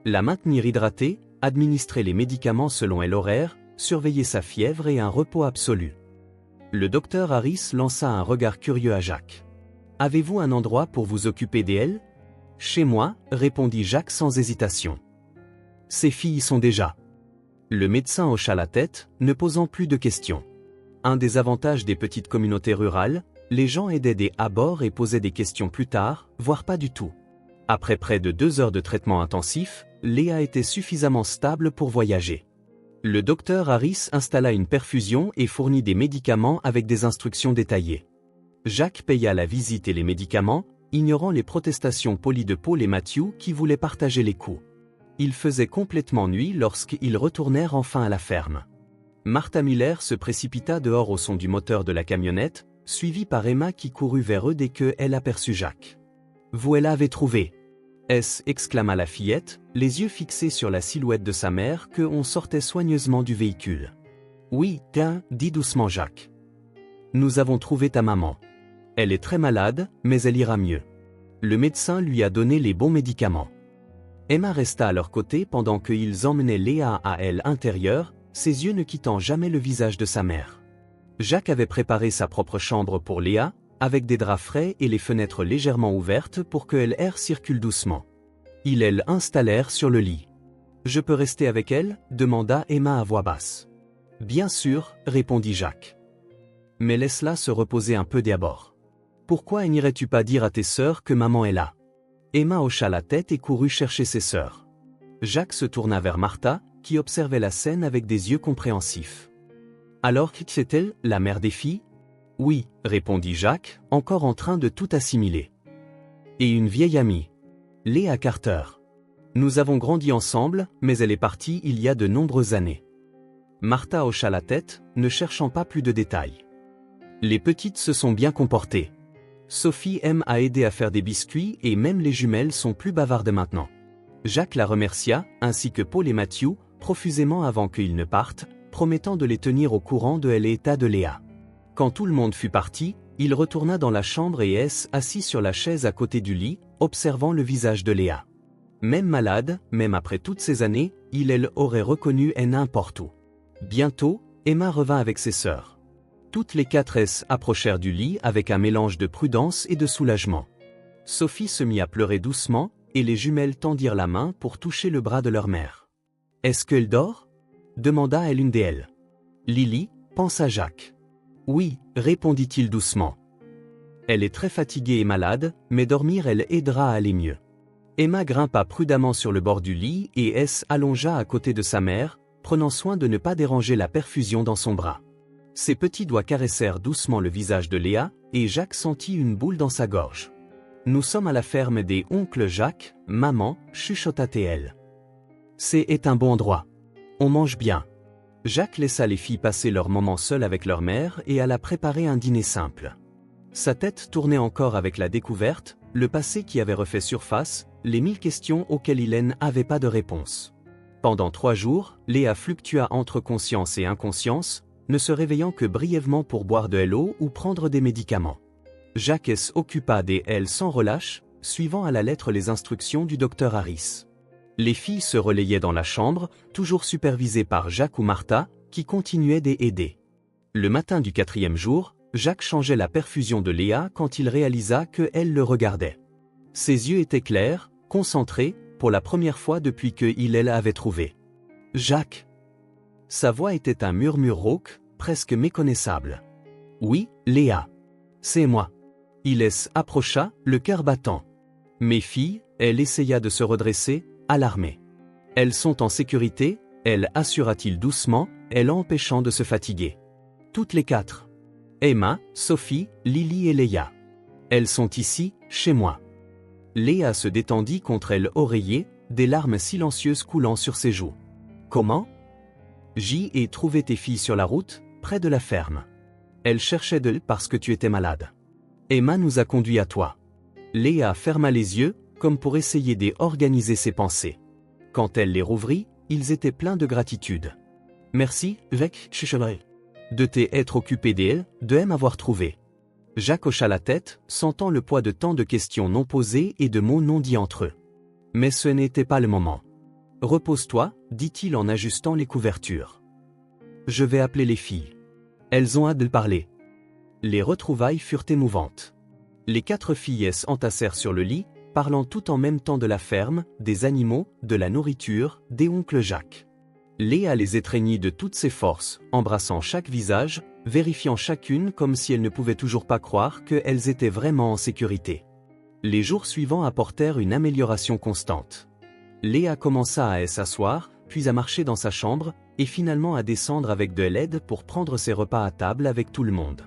La maintenir hydratée, administrer les médicaments selon l'horaire, surveiller sa fièvre et un repos absolu. Le docteur Harris lança un regard curieux à Jacques. « Avez-vous un endroit pour vous occuper d'elle ?»« Chez moi », répondit Jacques sans hésitation. « Ces filles y sont déjà. » Le médecin hocha la tête, ne posant plus de questions. Un des avantages des petites communautés rurales, les gens aidaient des abords et posaient des questions plus tard, voire pas du tout. Après près de 2 heures de traitement intensif, Léa était suffisamment stable pour voyager. Le docteur Harris installa une perfusion et fournit des médicaments avec des instructions détaillées. Jacques paya la visite et les médicaments, ignorant les protestations polies de Paul et Matthew qui voulaient partager les coûts. Il faisait complètement nuit lorsqu'ils retournèrent enfin à la ferme. Martha Miller se précipita dehors au son du moteur de la camionnette, suivie par Emma qui courut vers eux dès qu'elle aperçut Jacques. « Vous l'avez trouvé !» exclama la fillette, les yeux fixés sur la silhouette de sa mère qu'on sortait soigneusement du véhicule. « Oui, tiens, dit doucement Jacques. Nous avons trouvé ta maman. Elle est très malade, mais elle ira mieux. Le médecin lui a donné les bons médicaments. » Emma resta à leur côté pendant qu'ils emmenaient Léa à aile intérieure, ses yeux ne quittant jamais le visage de sa mère. Jacques avait préparé sa propre chambre pour Léa, avec des draps frais et les fenêtres légèrement ouvertes pour que l'air circule doucement. Ils l'installèrent sur le lit. « Je peux rester avec elle ?» demanda Emma à voix basse. « Bien sûr, répondit Jacques. Mais laisse-la se reposer un peu d'abord. Pourquoi n'irais-tu pas dire à tes sœurs que maman est là ?» Emma hocha la tête et courut chercher ses sœurs. Jacques se tourna vers Martha, qui observait la scène avec des yeux compréhensifs. « Alors, c'est-elle, la mère des filles ?»« Oui, répondit Jacques, encore en train de tout assimiler. « Et une vieille amie. Léa Carter. Nous avons grandi ensemble, mais elle est partie il y a de nombreuses années. » Martha hocha la tête, ne cherchant pas plus de détails. Les petites se sont bien comportées. Sophie aime à aider à faire des biscuits et même les jumelles sont plus bavardes maintenant. Jacques la remercia, ainsi que Paul et Matthew, profusément avant qu'ils ne partent, promettant de les tenir au courant de l'état de Léa. Quand tout le monde fut parti, il retourna dans la chambre et assis sur la chaise à côté du lit, observant le visage de Léa. Même malade, même après toutes ces années, il aurait reconnu n'importe où. Bientôt, Emma revint avec ses sœurs. Toutes les 4 approchèrent du lit avec un mélange de prudence et de soulagement. Sophie se mit à pleurer doucement, et les jumelles tendirent la main pour toucher le bras de leur mère. « Est-ce qu'elle dort ?» demanda l'une d'elles. Lily, pensa Jacques. « Oui, répondit-il doucement. Elle est très fatiguée et malade, mais dormir elle aidera à aller mieux. » Emma grimpa prudemment sur le bord du lit et allongea à côté de sa mère, prenant soin de ne pas déranger la perfusion dans son bras. Ses petits doigts caressèrent doucement le visage de Léa, et Jacques sentit une boule dans sa gorge. « Nous sommes à la ferme des oncles Jacques, maman, chuchota-t-elle. C'est un bon endroit. On mange bien. » Jacques laissa les filles passer leur moment seules avec leur mère et alla préparer un dîner simple. Sa tête tournait encore avec la découverte, le passé qui avait refait surface, les 1000 questions auxquelles il n'avait pas de réponse. Pendant 3 jours, Léa fluctua entre conscience et inconscience, ne se réveillant que brièvement pour boire de l'eau ou prendre des médicaments. Jacques occupa d'elle sans relâche, suivant à la lettre les instructions du docteur Harris. Les filles se relayaient dans la chambre, toujours supervisées par Jacques ou Martha, qui continuaient d'aider. Le matin du 4e jour, Jacques changeait la perfusion de Léa quand il réalisa qu'elle le regardait. Ses yeux étaient clairs, concentrés, pour la première fois depuis qu'il avait trouvé. « Jacques !» Sa voix était un murmure rauque, presque méconnaissable. « Oui, Léa. C'est moi. » Ilès approcha, le cœur battant. « Mes filles », elle essaya de se redresser, alarmée. « Elles sont en sécurité », elle assura-t-il doucement, elle empêchant de se fatiguer. « Toutes les 4. Emma, Sophie, Lily et Léa. Elles sont ici, chez moi. » Léa se détendit contre elle oreiller, des larmes silencieuses coulant sur ses joues. « Comment ? » J'y ai trouvé tes filles sur la route, près de la ferme. Elles cherchaient de parce que tu étais malade. Emma nous a conduits à toi. Léa ferma les yeux, comme pour essayer d'organiser ses pensées. Quand elle les rouvrit, ils étaient pleins de gratitude. Merci, Jacques, de t'être occupé d'elle, de m'avoir trouvé. Jacques hocha la tête, sentant le poids de tant de questions non posées et de mots non dits entre eux. Mais ce n'était pas le moment. Repose-toi, dit-il en ajustant les couvertures. Je vais appeler les filles. Elles ont hâte de parler. Les retrouvailles furent émouvantes. Les 4 filles s'entassèrent sur le lit, parlant tout en même temps de la ferme, des animaux, de la nourriture, des oncles Jacques. Léa les étreignit de toutes ses forces, embrassant chaque visage, vérifiant chacune comme si elle ne pouvait toujours pas croire qu'elles étaient vraiment en sécurité. Les jours suivants apportèrent une amélioration constante. Léa commença à s'asseoir, puis à marcher dans sa chambre, et finalement à descendre avec de l'aide pour prendre ses repas à table avec tout le monde.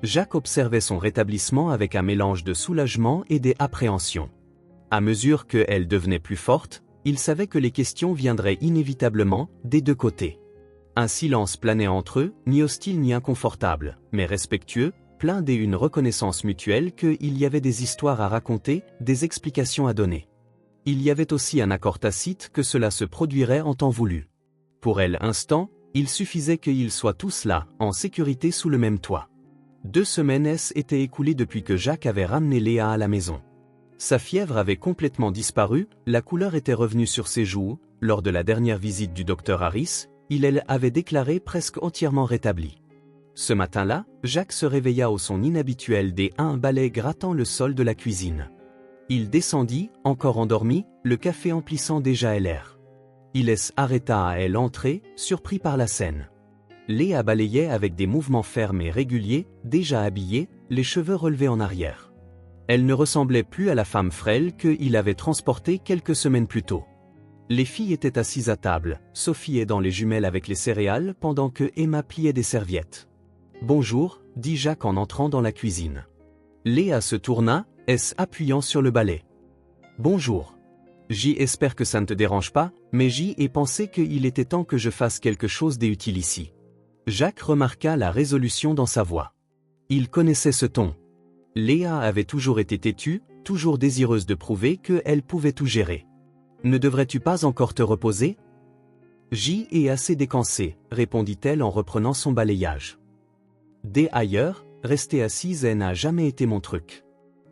Jacques observait son rétablissement avec un mélange de soulagement et d'appréhension. À mesure qu'elle devenait plus forte, il savait que les questions viendraient inévitablement, des 2 côtés. Un silence planait entre eux, ni hostile ni inconfortable, mais respectueux, plein d'une reconnaissance mutuelle qu'il y avait des histoires à raconter, des explications à donner. Il y avait aussi un accord tacite que cela se produirait en temps voulu. Pour elle instant, il suffisait qu'ils soient tous là, en sécurité sous le même toit. 2 semaines étaient écoulées depuis que Jacques avait ramené Léa à la maison. Sa fièvre avait complètement disparu, la couleur était revenue sur ses joues, lors de la dernière visite du docteur Harris, elle avait déclaré presque entièrement rétablie. Ce matin-là, Jacques se réveilla au son inhabituel un balai grattant le sol de la cuisine. Il descendit, encore endormi, le café emplissant déjà l'air. Ilès arrêta à l'entrée, surpris par la scène. Léa balayait avec des mouvements fermes et réguliers, déjà habillée, les cheveux relevés en arrière. Elle ne ressemblait plus à la femme frêle qu'il avait transportée quelques semaines plus tôt. Les filles étaient assises à table, Sophie aidant les jumelles avec les céréales pendant que Emma pliait des serviettes. « Bonjour », dit Jacques en entrant dans la cuisine. Léa se tourna, appuyant sur le balai. « Bonjour. J'espère que ça ne te dérange pas, mais j'y ai pensé qu'il était temps que je fasse quelque chose d'utile ici. » Jacques remarqua la résolution dans sa voix. Il connaissait ce ton. Léa avait toujours été têtue, toujours désireuse de prouver qu'elle pouvait tout gérer. « Ne devrais-tu pas encore te reposer ? » « J'y ai assez décansé, » répondit-elle en reprenant son balayage. « Dès ailleurs, rester assise n'a jamais été mon truc. »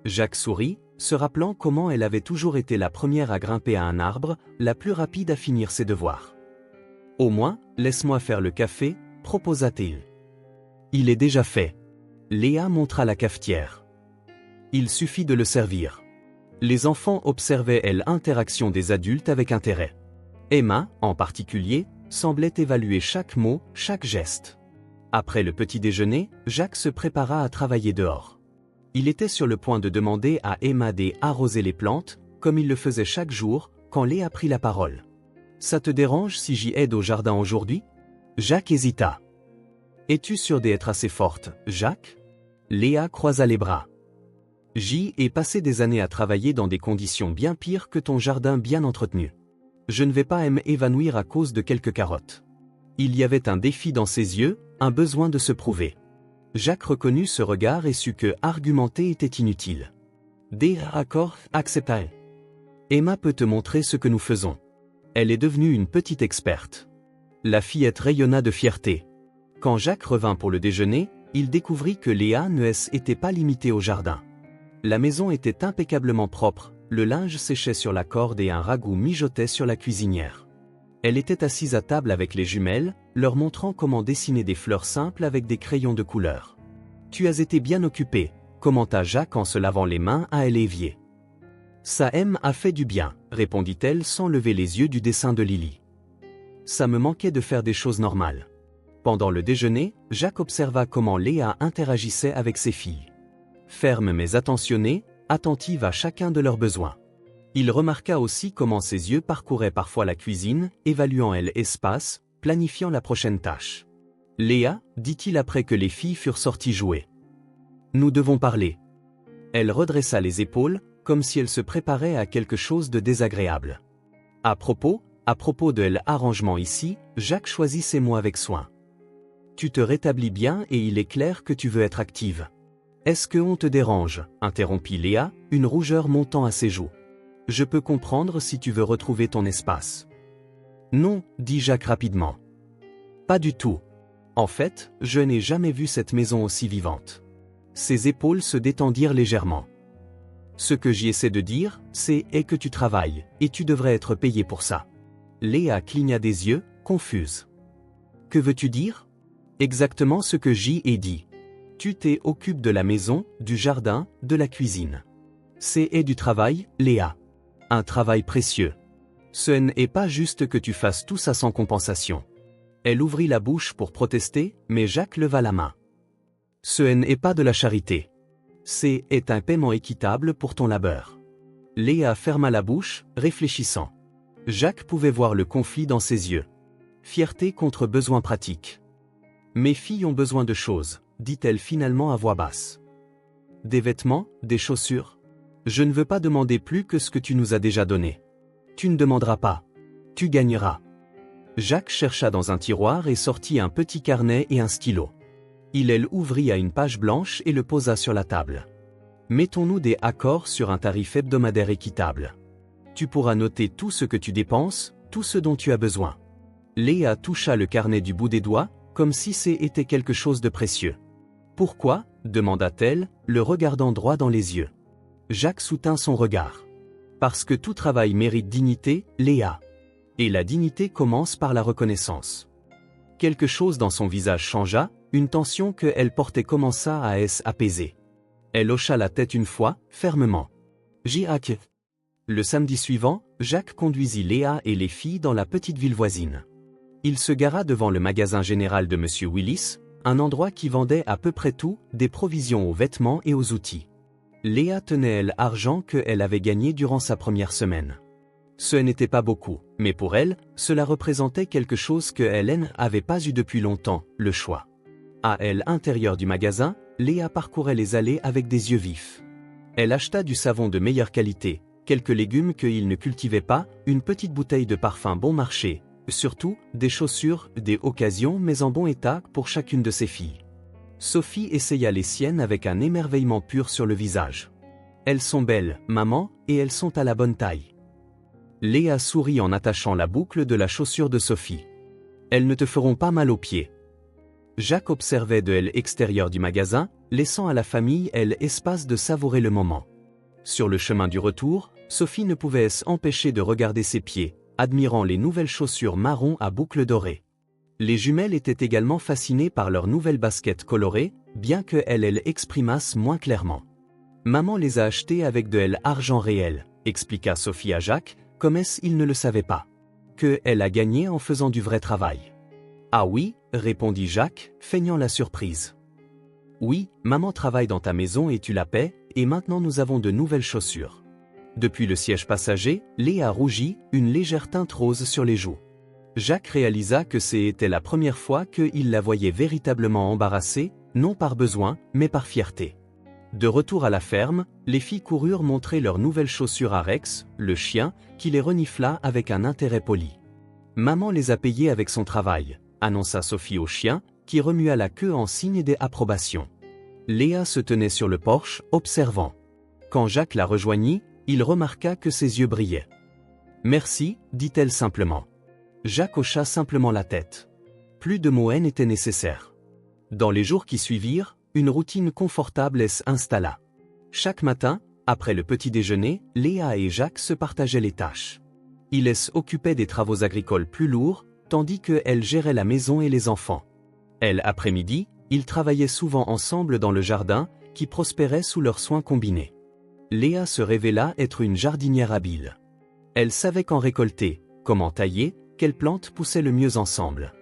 Jacques sourit, se rappelant comment elle avait toujours été la première à grimper à un arbre, la plus rapide à finir ses devoirs. « Au moins, laisse-moi faire le café, » proposa-t-il. « Il est déjà fait. » Léa montra la cafetière. « Il suffit de le servir. » Les enfants observaient l'interaction des adultes avec intérêt. Emma, en particulier, semblait évaluer chaque mot, chaque geste. Après le petit déjeuner, Jacques se prépara à travailler dehors. Il était sur le point de demander à Emma d'arroser les plantes, comme il le faisait chaque jour, quand Léa prit la parole. « Ça te dérange si j'y aide au jardin aujourd'hui ?» Jacques hésita. « Es-tu sûr d'être assez forte, Jacques ?» Léa croisa les bras. « J'y ai passé des années à travailler dans des conditions bien pires que ton jardin bien entretenu. Je ne vais pas m'évanouir à cause de quelques carottes. » Il y avait un défi dans ses yeux, un besoin de se prouver. Jacques reconnut ce regard et sut que argumenter était inutile. « D'accord, accepté. Emma peut te montrer ce que nous faisons. » Elle est devenue une petite experte. La fillette rayonna de fierté. Quand Jacques revint pour le déjeuner, il découvrit que Léa n'était pas limitée au jardin. La maison était impeccablement propre, le linge séchait sur la corde et un ragoût mijotait sur la cuisinière. Elle était assise à table avec les jumelles, leur montrant comment dessiner des fleurs simples avec des crayons de couleur. « Tu as été bien occupée », commenta Jacques en se lavant les mains à l'évier. « Ça a fait du bien », répondit-elle sans lever les yeux du dessin de Lily. « ça me manquait de faire des choses normales. Pendant le déjeuner, Jacques observa comment Léa interagissait avec ses filles. Ferme mais attentionnée, attentive à chacun de leurs besoins. Il remarqua aussi comment ses yeux parcouraient parfois la cuisine, évaluant l'espace, planifiant la prochaine tâche. « Léa, dit-il après que les filles furent sorties jouer. Nous devons parler. » Elle redressa les épaules, comme si elle se préparait à quelque chose de désagréable. À propos de l'arrangement ici, Jacques choisit ses mots avec soin. Tu te rétablis bien et il est clair que tu veux être active. Est-ce qu'on te dérange? Interrompit Léa, une rougeur montant à ses joues. Je peux comprendre si tu veux retrouver ton espace. Non, dit Jacques rapidement. Pas du tout. En fait, je n'ai jamais vu cette maison aussi vivante. Ses épaules se détendirent légèrement. Ce que j'y essaie de dire, c'est que tu travailles, et tu devrais être payé pour ça. Léa cligna des yeux, confuse. Que veux-tu dire? Exactement ce que j'y ai dit. Tu t'occupes de la maison, du jardin, de la cuisine. C'est du travail, Léa. Un travail précieux. Ce n'est pas juste que tu fasses tout ça sans compensation. Elle ouvrit la bouche pour protester, mais Jacques leva la main. Ce n'est pas de la charité. C'est un paiement équitable pour ton labeur. Léa ferma la bouche, réfléchissant. Jacques pouvait voir le conflit dans ses yeux. Fierté contre besoin pratique. Mes filles ont besoin de choses, dit-elle finalement à voix basse. Des vêtements, des chaussures. Je ne veux pas demander plus que ce que tu nous as déjà donné. Tu ne demanderas pas. Tu gagneras. Jacques chercha dans un tiroir et sortit un petit carnet et un stylo. Il ouvrit à une page blanche et le posa sur la table. Mettons-nous des accords sur un tarif hebdomadaire équitable. Tu pourras noter tout ce que tu dépenses, tout ce dont tu as besoin. Léa toucha le carnet du bout des doigts, comme si c'était quelque chose de précieux. Pourquoi? Demanda-t-elle, le regardant droit dans les yeux. Jacques soutint son regard. Parce que tout travail mérite dignité, Léa. Et la dignité commence par la reconnaissance. Quelque chose dans son visage changea, une tension qu'elle portait commença à s'apaiser. Elle hocha la tête une fois, fermement. J'irai. Le samedi suivant, Jacques conduisit Léa et les filles dans la petite ville voisine. Il se gara devant le magasin général de M. Willis, un endroit qui vendait à peu près tout, des provisions aux vêtements et aux outils. Léa tenait l'argent qu'elle avait gagné durant sa première semaine. Ce n'était pas beaucoup, mais pour elle, cela représentait quelque chose qu'elle n'avait pas eu depuis longtemps, le choix. À l'intérieur du magasin, Léa parcourait les allées avec des yeux vifs. Elle acheta du savon de meilleure qualité, quelques légumes qu'il ne cultivait pas, une petite bouteille de parfum bon marché, surtout, des chaussures, des occasions mais en bon état pour chacune de ses filles. Sophie essaya les siennes avec un émerveillement pur sur le visage. Elles sont belles, maman, et elles sont à la bonne taille. Léa sourit en attachant la boucle de la chaussure de Sophie. Elles ne te feront pas mal aux pieds. Jacques observait de l'extérieur du magasin, laissant à la famille l'espace de savourer le moment. Sur le chemin du retour, Sophie ne pouvait s'empêcher de regarder ses pieds, admirant les nouvelles chaussures marron à boucles dorées. Les jumelles étaient également fascinées par leurs nouvelles baskets colorées, bien qu'elles exprimassent moins clairement. Maman les a achetées avec de l'argent réel, expliqua Sophie à Jacques, comme il ne le savait pas. Elle a gagné en faisant du vrai travail. Ah oui, répondit Jacques, feignant la surprise. Oui, maman travaille dans ta maison et tu la paies, et maintenant nous avons de nouvelles chaussures. Depuis le siège passager, Léa rougit, une légère teinte rose sur les joues. Jacques réalisa que c'était la première fois qu'il la voyait véritablement embarrassée, non par besoin, mais par fierté. De retour à la ferme, les filles coururent montrer leurs nouvelles chaussures à Rex, le chien, qui les renifla avec un intérêt poli. Maman les a payées avec son travail, annonça Sophie au chien, qui remua la queue en signe d'approbation. Léa se tenait sur le porche, observant. Quand Jacques la rejoignit, il remarqua que ses yeux brillaient. « Merci, dit-elle simplement. » Jacques hocha simplement la tête. Plus de mots n'étaient nécessaires. Dans les jours qui suivirent, une routine confortable s'installa. Chaque matin, après le petit déjeuner, Léa et Jacques se partageaient les tâches. Ils s'occupaient des travaux agricoles plus lourds, tandis qu'elle gérait la maison et les enfants. L'après-midi, ils travaillaient souvent ensemble dans le jardin, qui prospérait sous leurs soins combinés. Léa se révéla être une jardinière habile. Elle savait quand récolter, comment tailler, quelles plantes poussaient le mieux ensemble.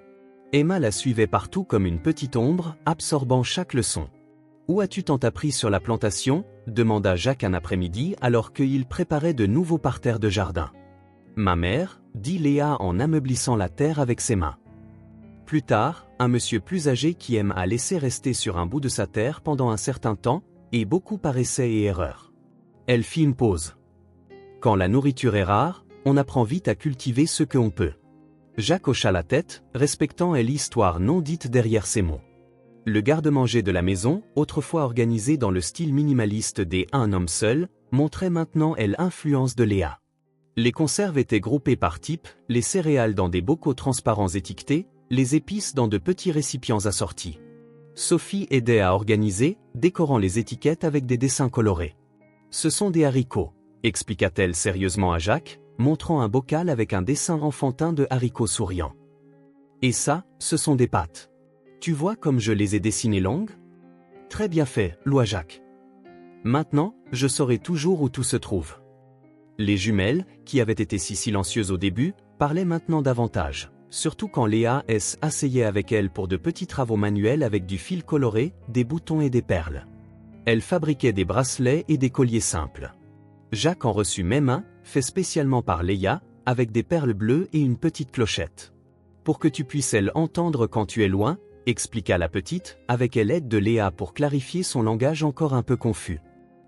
Emma la suivait partout comme une petite ombre, absorbant chaque leçon. « Où as-tu tant appris sur la plantation ?» demanda Jacques un après-midi alors qu'il préparait de nouveaux parterres de jardin. « Ma mère, » dit Léa en ameublissant la terre avec ses mains. Plus tard, un monsieur plus âgé qui aime à laisser rester sur un bout de sa terre pendant un certain temps, et beaucoup par essai et erreur. Elle fit une pause. Quand la nourriture est rare, on apprend vite à cultiver ce que on peut. Jacques hocha la tête, respectant l'histoire non dite derrière ces mots. Le garde-manger de la maison, autrefois organisé dans le style minimaliste des Un homme seul, montrait maintenant l'influence de Léa. Les conserves étaient groupées par type, les céréales dans des bocaux transparents étiquetés, les épices dans de petits récipients assortis. Sophie aidait à organiser, décorant les étiquettes avec des dessins colorés. « Ce sont des haricots », expliqua-t-elle sérieusement à Jacques, montrant un bocal avec un dessin enfantin de haricots souriants. « Et ça, ce sont des pâtes. Tu vois comme je les ai dessinées longues ? » « Très bien fait, loua Jacques. Maintenant, je saurai toujours où tout se trouve. » Les jumelles, qui avaient été si silencieuses au début, parlaient maintenant davantage, surtout quand Léa s'asseyait avec elle pour de petits travaux manuels avec du fil coloré, des boutons et des perles. Elle fabriquait des bracelets et des colliers simples. Jacques en reçut même un, fait spécialement par Léa, avec des perles bleues et une petite clochette. « Pour que tu puisses entendre quand tu es loin », expliqua la petite, avec l'aide de Léa pour clarifier son langage encore un peu confus.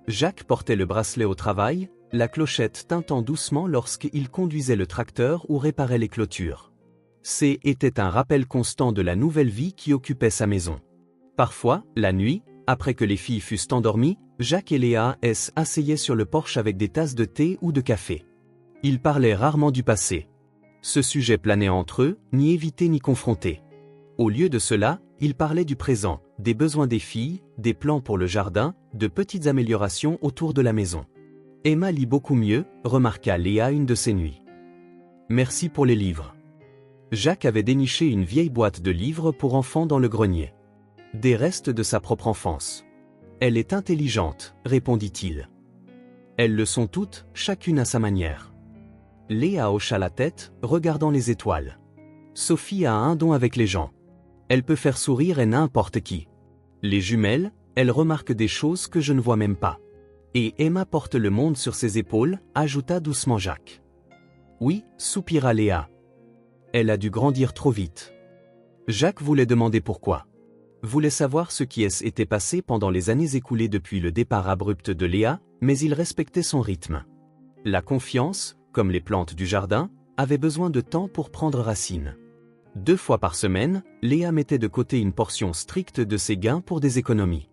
Jacques portait le bracelet au travail, la clochette tintant doucement lorsqu'il conduisait le tracteur ou réparait les clôtures. C'était un rappel constant de la nouvelle vie qui occupait sa maison. Parfois, la nuit, après que les filles fussent endormies, Jacques et Léa s'asseyaient sur le porche avec des tasses de thé ou de café. Ils parlaient rarement du passé. Ce sujet planait entre eux, ni évité ni confronté. Au lieu de cela, ils parlaient du présent, des besoins des filles, des plans pour le jardin, de petites améliorations autour de la maison. Emma lit beaucoup mieux, remarqua Léa une de ces nuits. Merci pour les livres. Jacques avait déniché une vieille boîte de livres pour enfants dans le grenier. Des restes de sa propre enfance. Elle est intelligente, répondit-il. Elles le sont toutes, chacune à sa manière. Léa hocha la tête, regardant les étoiles. Sophie a un don avec les gens. Elle peut faire sourire n'importe qui. Les jumelles, elles remarquent des choses que je ne vois même pas. Et Emma porte le monde sur ses épaules, ajouta doucement Jacques. Oui, soupira Léa. Elle a dû grandir trop vite. Jacques voulait demander pourquoi. Voulait savoir ce qui s'était passé pendant les années écoulées depuis le départ abrupt de Léa, mais il respectait son rythme. La confiance, comme les plantes du jardin, avait besoin de temps pour prendre racine. 2 fois par semaine, Léa mettait de côté une portion stricte de ses gains pour des économies.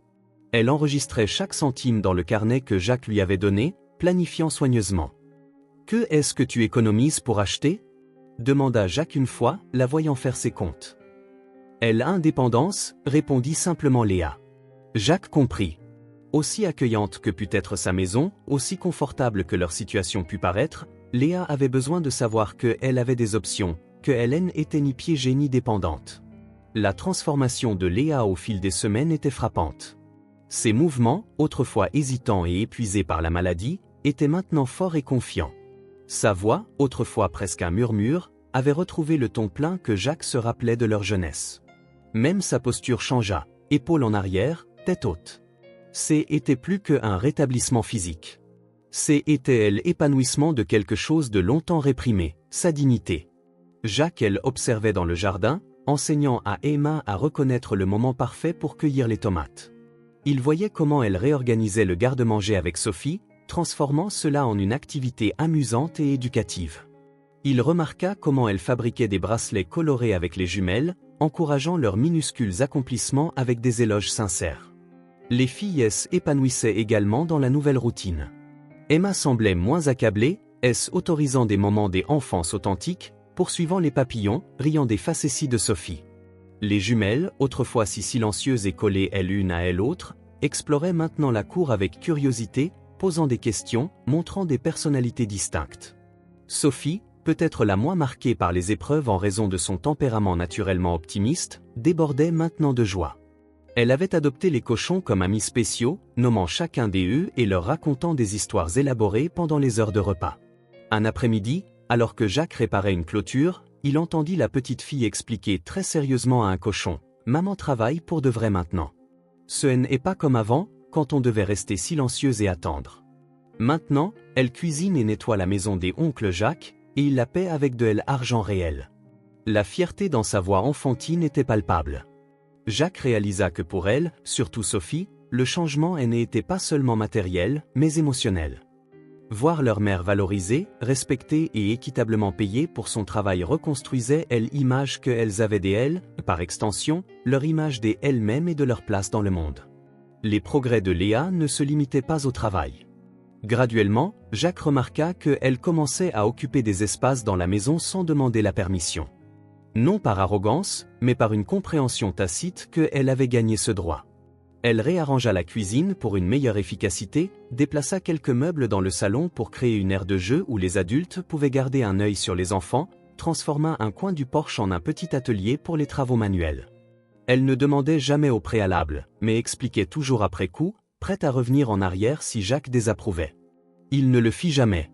Elle enregistrait chaque centime dans le carnet que Jacques lui avait donné, planifiant soigneusement. « Que est-ce que tu économises pour acheter ?» demanda Jacques une fois, la voyant faire ses comptes. « Elle a indépendance », répondit simplement Léa. Jacques comprit. Aussi accueillante que put être sa maison, aussi confortable que leur situation put paraître, Léa avait besoin de savoir qu'elle avait des options, que Hélène n'était ni piégée ni dépendante. La transformation de Léa au fil des semaines était frappante. Ses mouvements, autrefois hésitants et épuisés par la maladie, étaient maintenant forts et confiants. Sa voix, autrefois presque un murmure, avait retrouvé le ton plein que Jacques se rappelait de leur jeunesse. Même sa posture changea, épaules en arrière, tête haute. C'était plus qu'un rétablissement physique. C'était l'épanouissement de quelque chose de longtemps réprimé, sa dignité. Jacques observait dans le jardin, enseignant à Emma à reconnaître le moment parfait pour cueillir les tomates. Il voyait comment elle réorganisait le garde-manger avec Sophie, transformant cela en une activité amusante et éducative. Il remarqua comment elle fabriquait des bracelets colorés avec les jumelles, encourageant leurs minuscules accomplissements avec des éloges sincères. Les filles s'épanouissaient également dans la nouvelle routine. Emma semblait moins accablée, autorisant des moments d'enfance authentiques, poursuivant les papillons, riant des facéties de Sophie. Les jumelles, autrefois si silencieuses et collées l'une à l'autre, exploraient maintenant la cour avec curiosité, posant des questions, montrant des personnalités distinctes. Sophie, peut-être la moins marquée par les épreuves en raison de son tempérament naturellement optimiste, débordait maintenant de joie. Elle avait adopté les cochons comme amis spéciaux, nommant chacun d'eux et leur racontant des histoires élaborées pendant les heures de repas. Un après-midi, alors que Jacques réparait une clôture, il entendit la petite fille expliquer très sérieusement à un cochon, « Maman travaille pour de vrai maintenant. Ce n'est pas comme avant, quand on devait rester silencieuse et attendre. Maintenant, elle cuisine et nettoie la maison des oncles Jacques, et il la paie avec de l'argent réel. » La fierté dans sa voix enfantine était palpable. Jacques réalisa que pour elle, surtout Sophie, le changement n'était pas seulement matériel, mais émotionnel. Voir leur mère valorisée, respectée et équitablement payée pour son travail reconstruisait l'image qu'elles avaient d'elles, par extension, leur image d'elles-mêmes et de leur place dans le monde. Les progrès de Léa ne se limitaient pas au travail. Graduellement, Jacques remarqua qu'elle commençait à occuper des espaces dans la maison sans demander la permission. Non par arrogance, mais par une compréhension tacite qu'elle avait gagné ce droit. Elle réarrangea la cuisine pour une meilleure efficacité, déplaça quelques meubles dans le salon pour créer une aire de jeu où les adultes pouvaient garder un œil sur les enfants, transforma un coin du porche en un petit atelier pour les travaux manuels. Elle ne demandait jamais au préalable, mais expliquait toujours après coup, prête à revenir en arrière si Jacques désapprouvait. Il ne le fit jamais.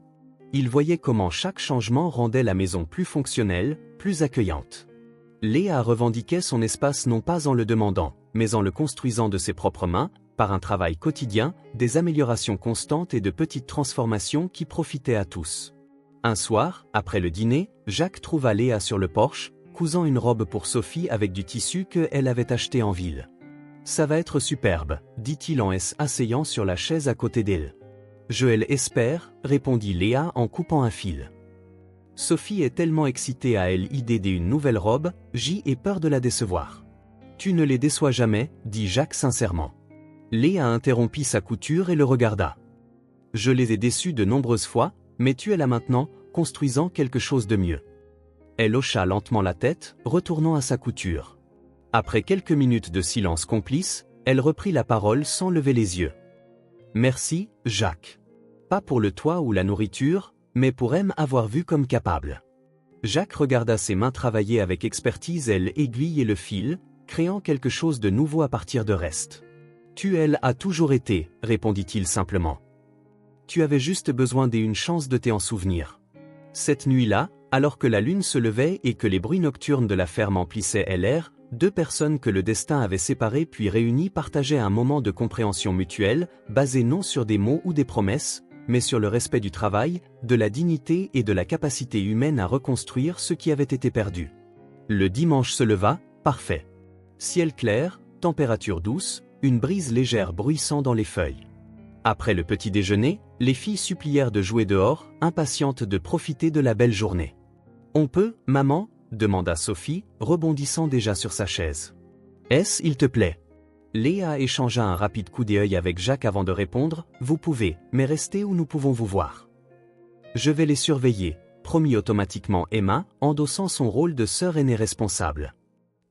Il voyait comment chaque changement rendait la maison plus fonctionnelle, plus accueillante. Léa revendiquait son espace non pas en le demandant, mais en le construisant de ses propres mains, par un travail quotidien, des améliorations constantes et de petites transformations qui profitaient à tous. Un soir, après le dîner, Jacques trouva Léa sur le porche, cousant une robe pour Sophie avec du tissu qu'elle avait acheté en ville. « Ça va être superbe », dit-il en s'asseyant sur la chaise à côté d'elle. « Je l'espère », répondit Léa en coupant un fil. Sophie est tellement excitée à l'idée d'une nouvelle robe, j'ai peur de la décevoir. « Tu ne les déçois jamais, dit Jacques sincèrement. Léa interrompit sa couture et le regarda. « Je les ai déçus de nombreuses fois, mais tu es là maintenant, construisant quelque chose de mieux. » Elle hocha lentement la tête, retournant à sa couture. Après quelques minutes de silence complice, elle reprit la parole sans lever les yeux. « Merci, Jacques. Pas pour le toit ou la nourriture, mais pour m'avoir vu comme capable. » Jacques regarda ses mains travailler avec expertise l'aiguille et le fil, créant quelque chose de nouveau à partir de restes. « Tu as toujours été, répondit-il simplement. Tu avais juste besoin d'une chance de t'en souvenir. Cette nuit-là, alors que la lune se levait et que les bruits nocturnes de la ferme emplissaient l'air, deux personnes que le destin avait séparées puis réunies partageaient un moment de compréhension mutuelle, basé non sur des mots ou des promesses, mais sur le respect du travail, de la dignité et de la capacité humaine à reconstruire ce qui avait été perdu. Le dimanche se leva, parfait. Ciel clair, température douce, une brise légère bruissant dans les feuilles. Après le petit déjeuner, les filles supplièrent de jouer dehors, impatientes de profiter de la belle journée. « On peut, maman ?» demanda Sophie, rebondissant déjà sur sa chaise. « Est-ce, il te plaît ?» Léa échangea un rapide coup d'œil avec Jacques avant de répondre « Vous pouvez, mais restez où nous pouvons vous voir. »« Je vais les surveiller », promit automatiquement Emma, endossant son rôle de sœur aînée responsable.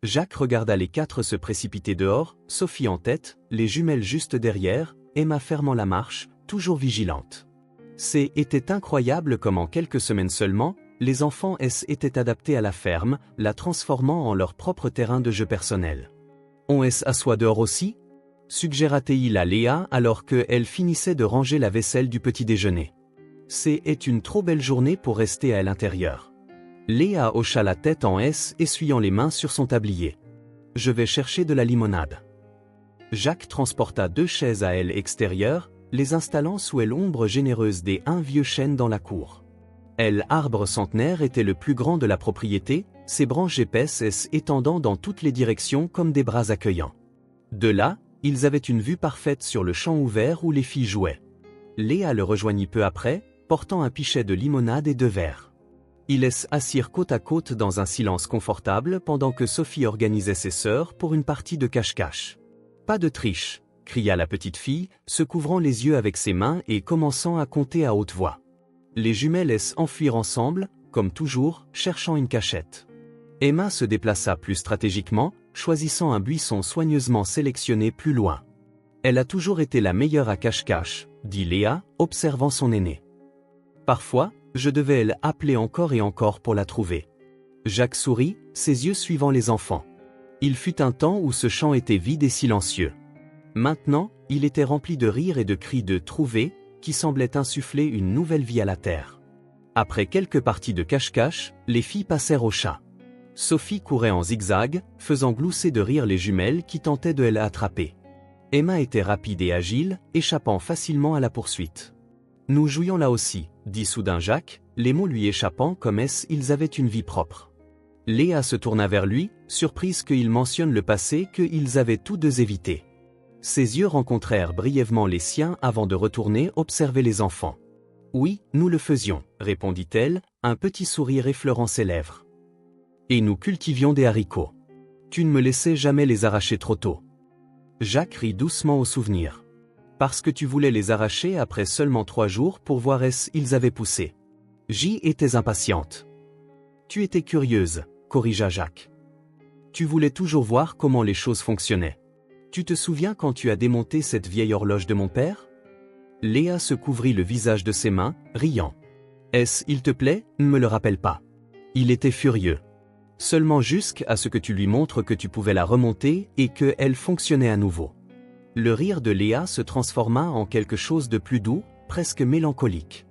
Jacques regarda les quatre se précipiter dehors, Sophie en tête, les jumelles juste derrière, Emma fermant la marche, toujours vigilante. C'était incroyable comment en quelques semaines seulement, les enfants étaient adaptés à la ferme, la transformant en leur propre terrain de jeu personnel. « On s'assoit dehors aussi ?» suggéra-t-il à Léa alors qu'elle finissait de ranger la vaisselle du petit déjeuner. « C'est une trop belle journée pour rester à l'intérieur. » Léa hocha la tête en essuyant les mains sur son tablier. « Je vais chercher de la limonade. » Jacques transporta deux chaises à extérieures, les installant sous l'ombre généreuse d'un vieux chêne dans la cour. L'arbre centenaire était le plus grand de la propriété, ses branches épaisses étendant dans toutes les directions comme des bras accueillants. De là, ils avaient une vue parfaite sur le champ ouvert où les filles jouaient. Léa le rejoignit peu après, portant un pichet de limonade et deux verres. Ils s'assirent côte à côte dans un silence confortable pendant que Sophie organisait ses sœurs pour une partie de cache-cache. « Pas de triche !» cria la petite fille, se couvrant les yeux avec ses mains et commençant à compter à haute voix. Les jumelles s'enfuirent ensemble, comme toujours, cherchant une cachette. Emma se déplaça plus stratégiquement, choisissant un buisson soigneusement sélectionné plus loin. « Elle a toujours été la meilleure à cache-cache, » dit Léa, observant son aînée. « Parfois, je devais l'appeler encore et encore pour la trouver. » Jacques sourit, ses yeux suivant les enfants. Il fut un temps où ce champ était vide et silencieux. Maintenant, il était rempli de rires et de cris de « trouver » qui semblaient insuffler une nouvelle vie à la terre. Après quelques parties de cache-cache, les filles passèrent au chat. Sophie courait en zigzag, faisant glousser de rire les jumelles qui tentaient de l'attraper. Emma était rapide et agile, échappant facilement à la poursuite. Nous jouions là aussi, dit soudain Jacques, les mots lui échappant comme s'ils avaient une vie propre. Léa se tourna vers lui, surprise qu'il mentionne le passé qu'ils avaient tous deux évité. Ses yeux rencontrèrent brièvement les siens avant de retourner observer les enfants. Oui, nous le faisions, répondit-elle, un petit sourire effleurant ses lèvres. Et nous cultivions des haricots. Tu ne me laissais jamais les arracher trop tôt. Jacques rit doucement au souvenir. Parce que tu voulais les arracher après seulement 3 jours pour voir s'ils avaient poussé. J'y étais impatiente. Tu étais curieuse, corrigea Jacques. Tu voulais toujours voir comment les choses fonctionnaient. Tu te souviens quand tu as démonté cette vieille horloge de mon père? Léa se couvrit le visage de ses mains, riant. Il te plaît, ne me le rappelle pas. Il était furieux. Seulement jusqu'à ce que tu lui montres que tu pouvais la remonter et qu'elle fonctionnait à nouveau. Le rire de Léa se transforma en quelque chose de plus doux, presque mélancolique.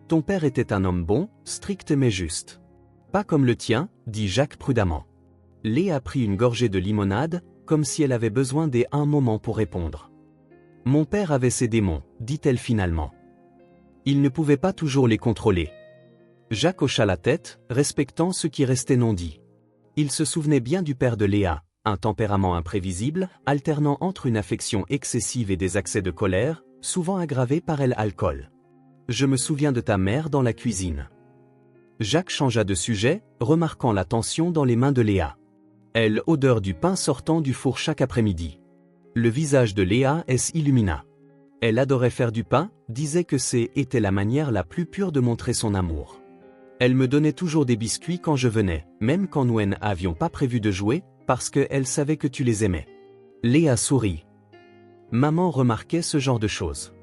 Ton père était un homme bon, strict mais juste. Pas comme le tien, dit Jacques prudemment. Léa prit une gorgée de limonade, comme si elle avait besoin d'un moment pour répondre. Mon père avait ses démons, dit-elle finalement. Il ne pouvait pas toujours les contrôler. Jacques hocha la tête, respectant ce qui restait non dit. Il se souvenait bien du père de Léa, un tempérament imprévisible, alternant entre une affection excessive et des accès de colère, souvent aggravés par l'alcool. Je me souviens de ta mère dans la cuisine. Jacques changea de sujet, remarquant la tension dans les mains de Léa. L'odeur du pain sortant du four chaque après-midi. Le visage de Léa s'illumina. Elle adorait faire du pain, disait que c'était la manière la plus pure de montrer son amour. Elle me donnait toujours des biscuits quand je venais, même quand nous n'avions pas prévu de jouer, parce qu'elle savait que tu les aimais. Léa sourit. Maman remarquait ce genre de choses.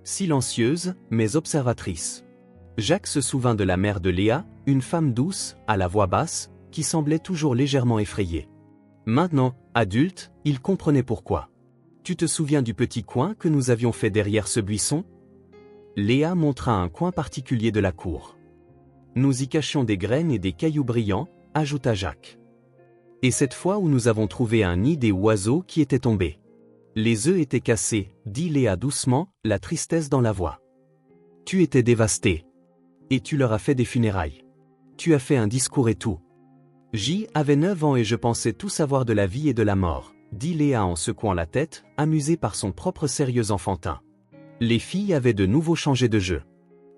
Silencieuse, mais observatrice. Jacques se souvint de la mère de Léa, une femme douce, à la voix basse, qui semblait toujours légèrement effrayée. Maintenant, adulte, il comprenait pourquoi. Tu te souviens du petit coin que nous avions fait derrière ce buisson? Léa montra un coin particulier de la cour. Nous y cachions des graines et des cailloux brillants, ajouta Jacques. Et cette fois où nous avons trouvé un nid des oiseaux qui étaient tombés. Les œufs étaient cassés, dit Léa doucement, la tristesse dans la voix. Tu étais dévasté. Et tu leur as fait des funérailles. Tu as fait un discours et tout. J avait 9 ans et je pensais tout savoir de la vie et de la mort, dit Léa en secouant la tête, amusée par son propre sérieux enfantin. Les filles avaient de nouveau changé de jeu.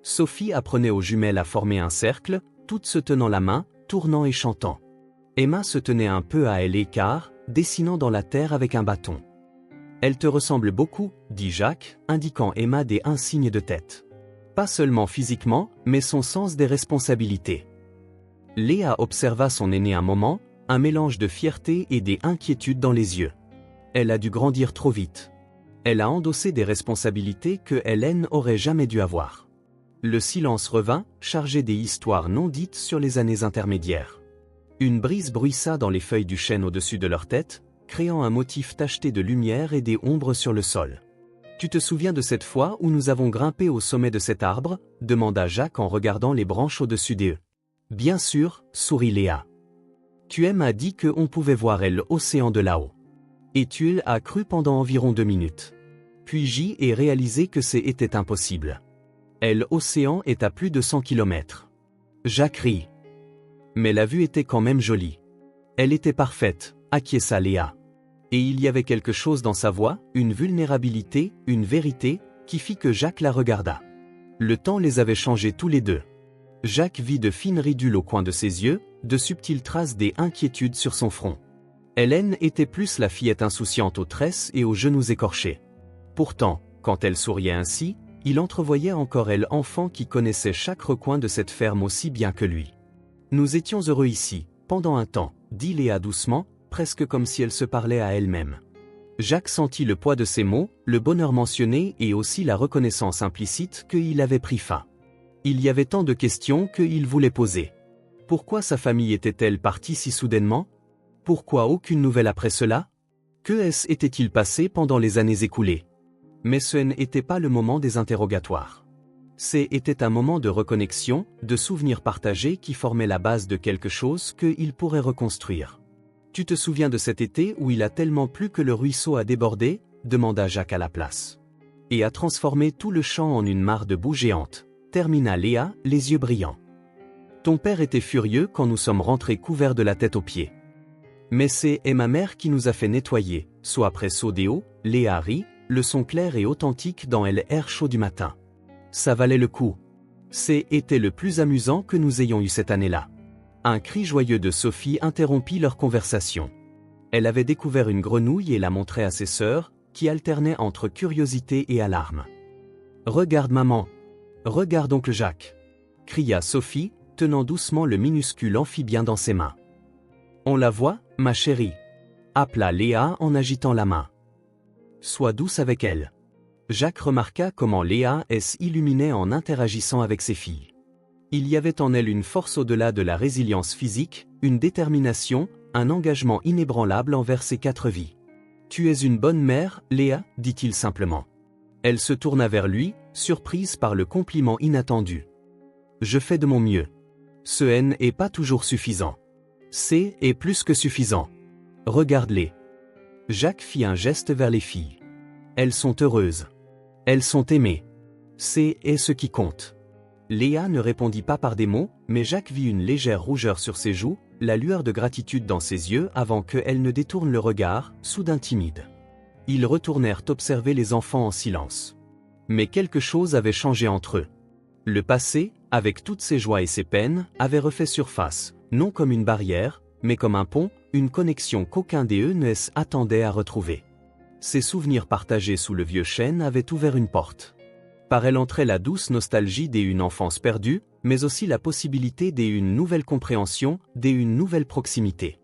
Sophie apprenait aux jumelles à former un cercle, toutes se tenant la main, tournant et chantant. Emma se tenait un peu à l'écart, dessinant dans la terre avec un bâton. Elle te ressemble beaucoup, dit Jacques, indiquant Emma des signes de tête. Pas seulement physiquement, mais son sens des responsabilités. Léa observa son aînée un moment, un mélange de fierté et d'inquiétude dans les yeux. Elle a dû grandir trop vite. Elle a endossé des responsabilités que Hélène n'aurait jamais dû avoir. Le silence revint, chargé des histoires non dites sur les années intermédiaires. Une brise bruissa dans les feuilles du chêne au-dessus de leur tête, créant un motif tacheté de lumière et des ombres sur le sol. Tu te souviens de cette fois où nous avons grimpé au sommet de cet arbre? Demanda Jacques en regardant les branches au-dessus d'eux. Bien sûr, sourit Léa. Tu m'as dit qu'on pouvait voir l'océan de là-haut. Et tu as cru pendant environ 2 minutes. Puis j'y ai réalisé que c'était impossible. L'océan est à plus de 100 km. Jacques rit. Mais la vue était quand même jolie. Elle était parfaite, acquiesça Léa. Et il y avait quelque chose dans sa voix, une vulnérabilité, une vérité, qui fit que Jacques la regarda. Le temps les avait changés tous les deux. Jacques vit de fines ridules au coin de ses yeux, de subtiles traces d'inquiétude sur son front. Hélène était plus la fillette insouciante aux tresses et aux genoux écorchés. Pourtant, quand elle souriait ainsi, il entrevoyait encore l'enfant qui connaissait chaque recoin de cette ferme aussi bien que lui. Nous étions heureux ici, pendant un temps, dit Léa doucement, presque comme si elle se parlait à elle-même. Jacques sentit le poids de ces mots, le bonheur mentionné et aussi la reconnaissance implicite qu'il avait pris fin. Il y avait tant de questions qu'il voulait poser. Pourquoi sa famille était-elle partie si soudainement? Pourquoi aucune nouvelle après cela? Que s'était-il passé pendant les années écoulées? Mais ce n'était pas le moment des interrogatoires. C'était un moment de reconnexion, de souvenirs partagés qui formaient la base de quelque chose qu'ils pourraient reconstruire. Tu te souviens de cet été où il a tellement plu que le ruisseau a débordé? Demanda Jacques à la place. Et a transformé tout le champ en une mare de boue géante, termina Léa, les yeux brillants. Ton père était furieux quand nous sommes rentrés couverts de la tête aux pieds. Mais c'est ma mère qui nous a fait nettoyer, soit après saut des hauts, Léa rit, le son clair et authentique dans l'air chaud du matin. Ça valait le coup. C'était le plus amusant que nous ayons eu cette année-là. Un cri joyeux de Sophie interrompit leur conversation. Elle avait découvert une grenouille et la montrait à ses sœurs, qui alternaient entre curiosité et alarme. « Regarde maman. Regarde oncle Jacques !» cria Sophie, tenant doucement le minuscule amphibien dans ses mains. « On la voit, ma chérie ?» appela Léa en agitant la main. « Sois douce avec elle. » Jacques remarqua comment Léa s'illuminait en interagissant avec ses filles. Il y avait en elle une force au-delà de la résilience physique, une détermination, un engagement inébranlable envers ses 4 vies. « Tu es une bonne mère, Léa » dit-il simplement. Elle se tourna vers lui, surprise par le compliment inattendu. « Je fais de mon mieux. Ce n'est pas toujours suffisant. C'est plus que suffisant. Regarde-les. » Jacques fit un geste vers les filles. Elles sont heureuses. Elles sont aimées. C'est ce qui compte. Léa ne répondit pas par des mots, mais Jacques vit une légère rougeur sur ses joues, la lueur de gratitude dans ses yeux avant qu'elle ne détourne le regard, soudain timide. Ils retournèrent observer les enfants en silence. Mais quelque chose avait changé entre eux. Le passé, avec toutes ses joies et ses peines, avait refait surface, non comme une barrière, mais comme un pont, une connexion qu'aucun d'eux ne s'attendait à retrouver. Ces souvenirs partagés sous le vieux chêne avaient ouvert une porte. Par elle entrait la douce nostalgie d'une enfance perdue, mais aussi la possibilité d'une nouvelle compréhension, d'une nouvelle proximité.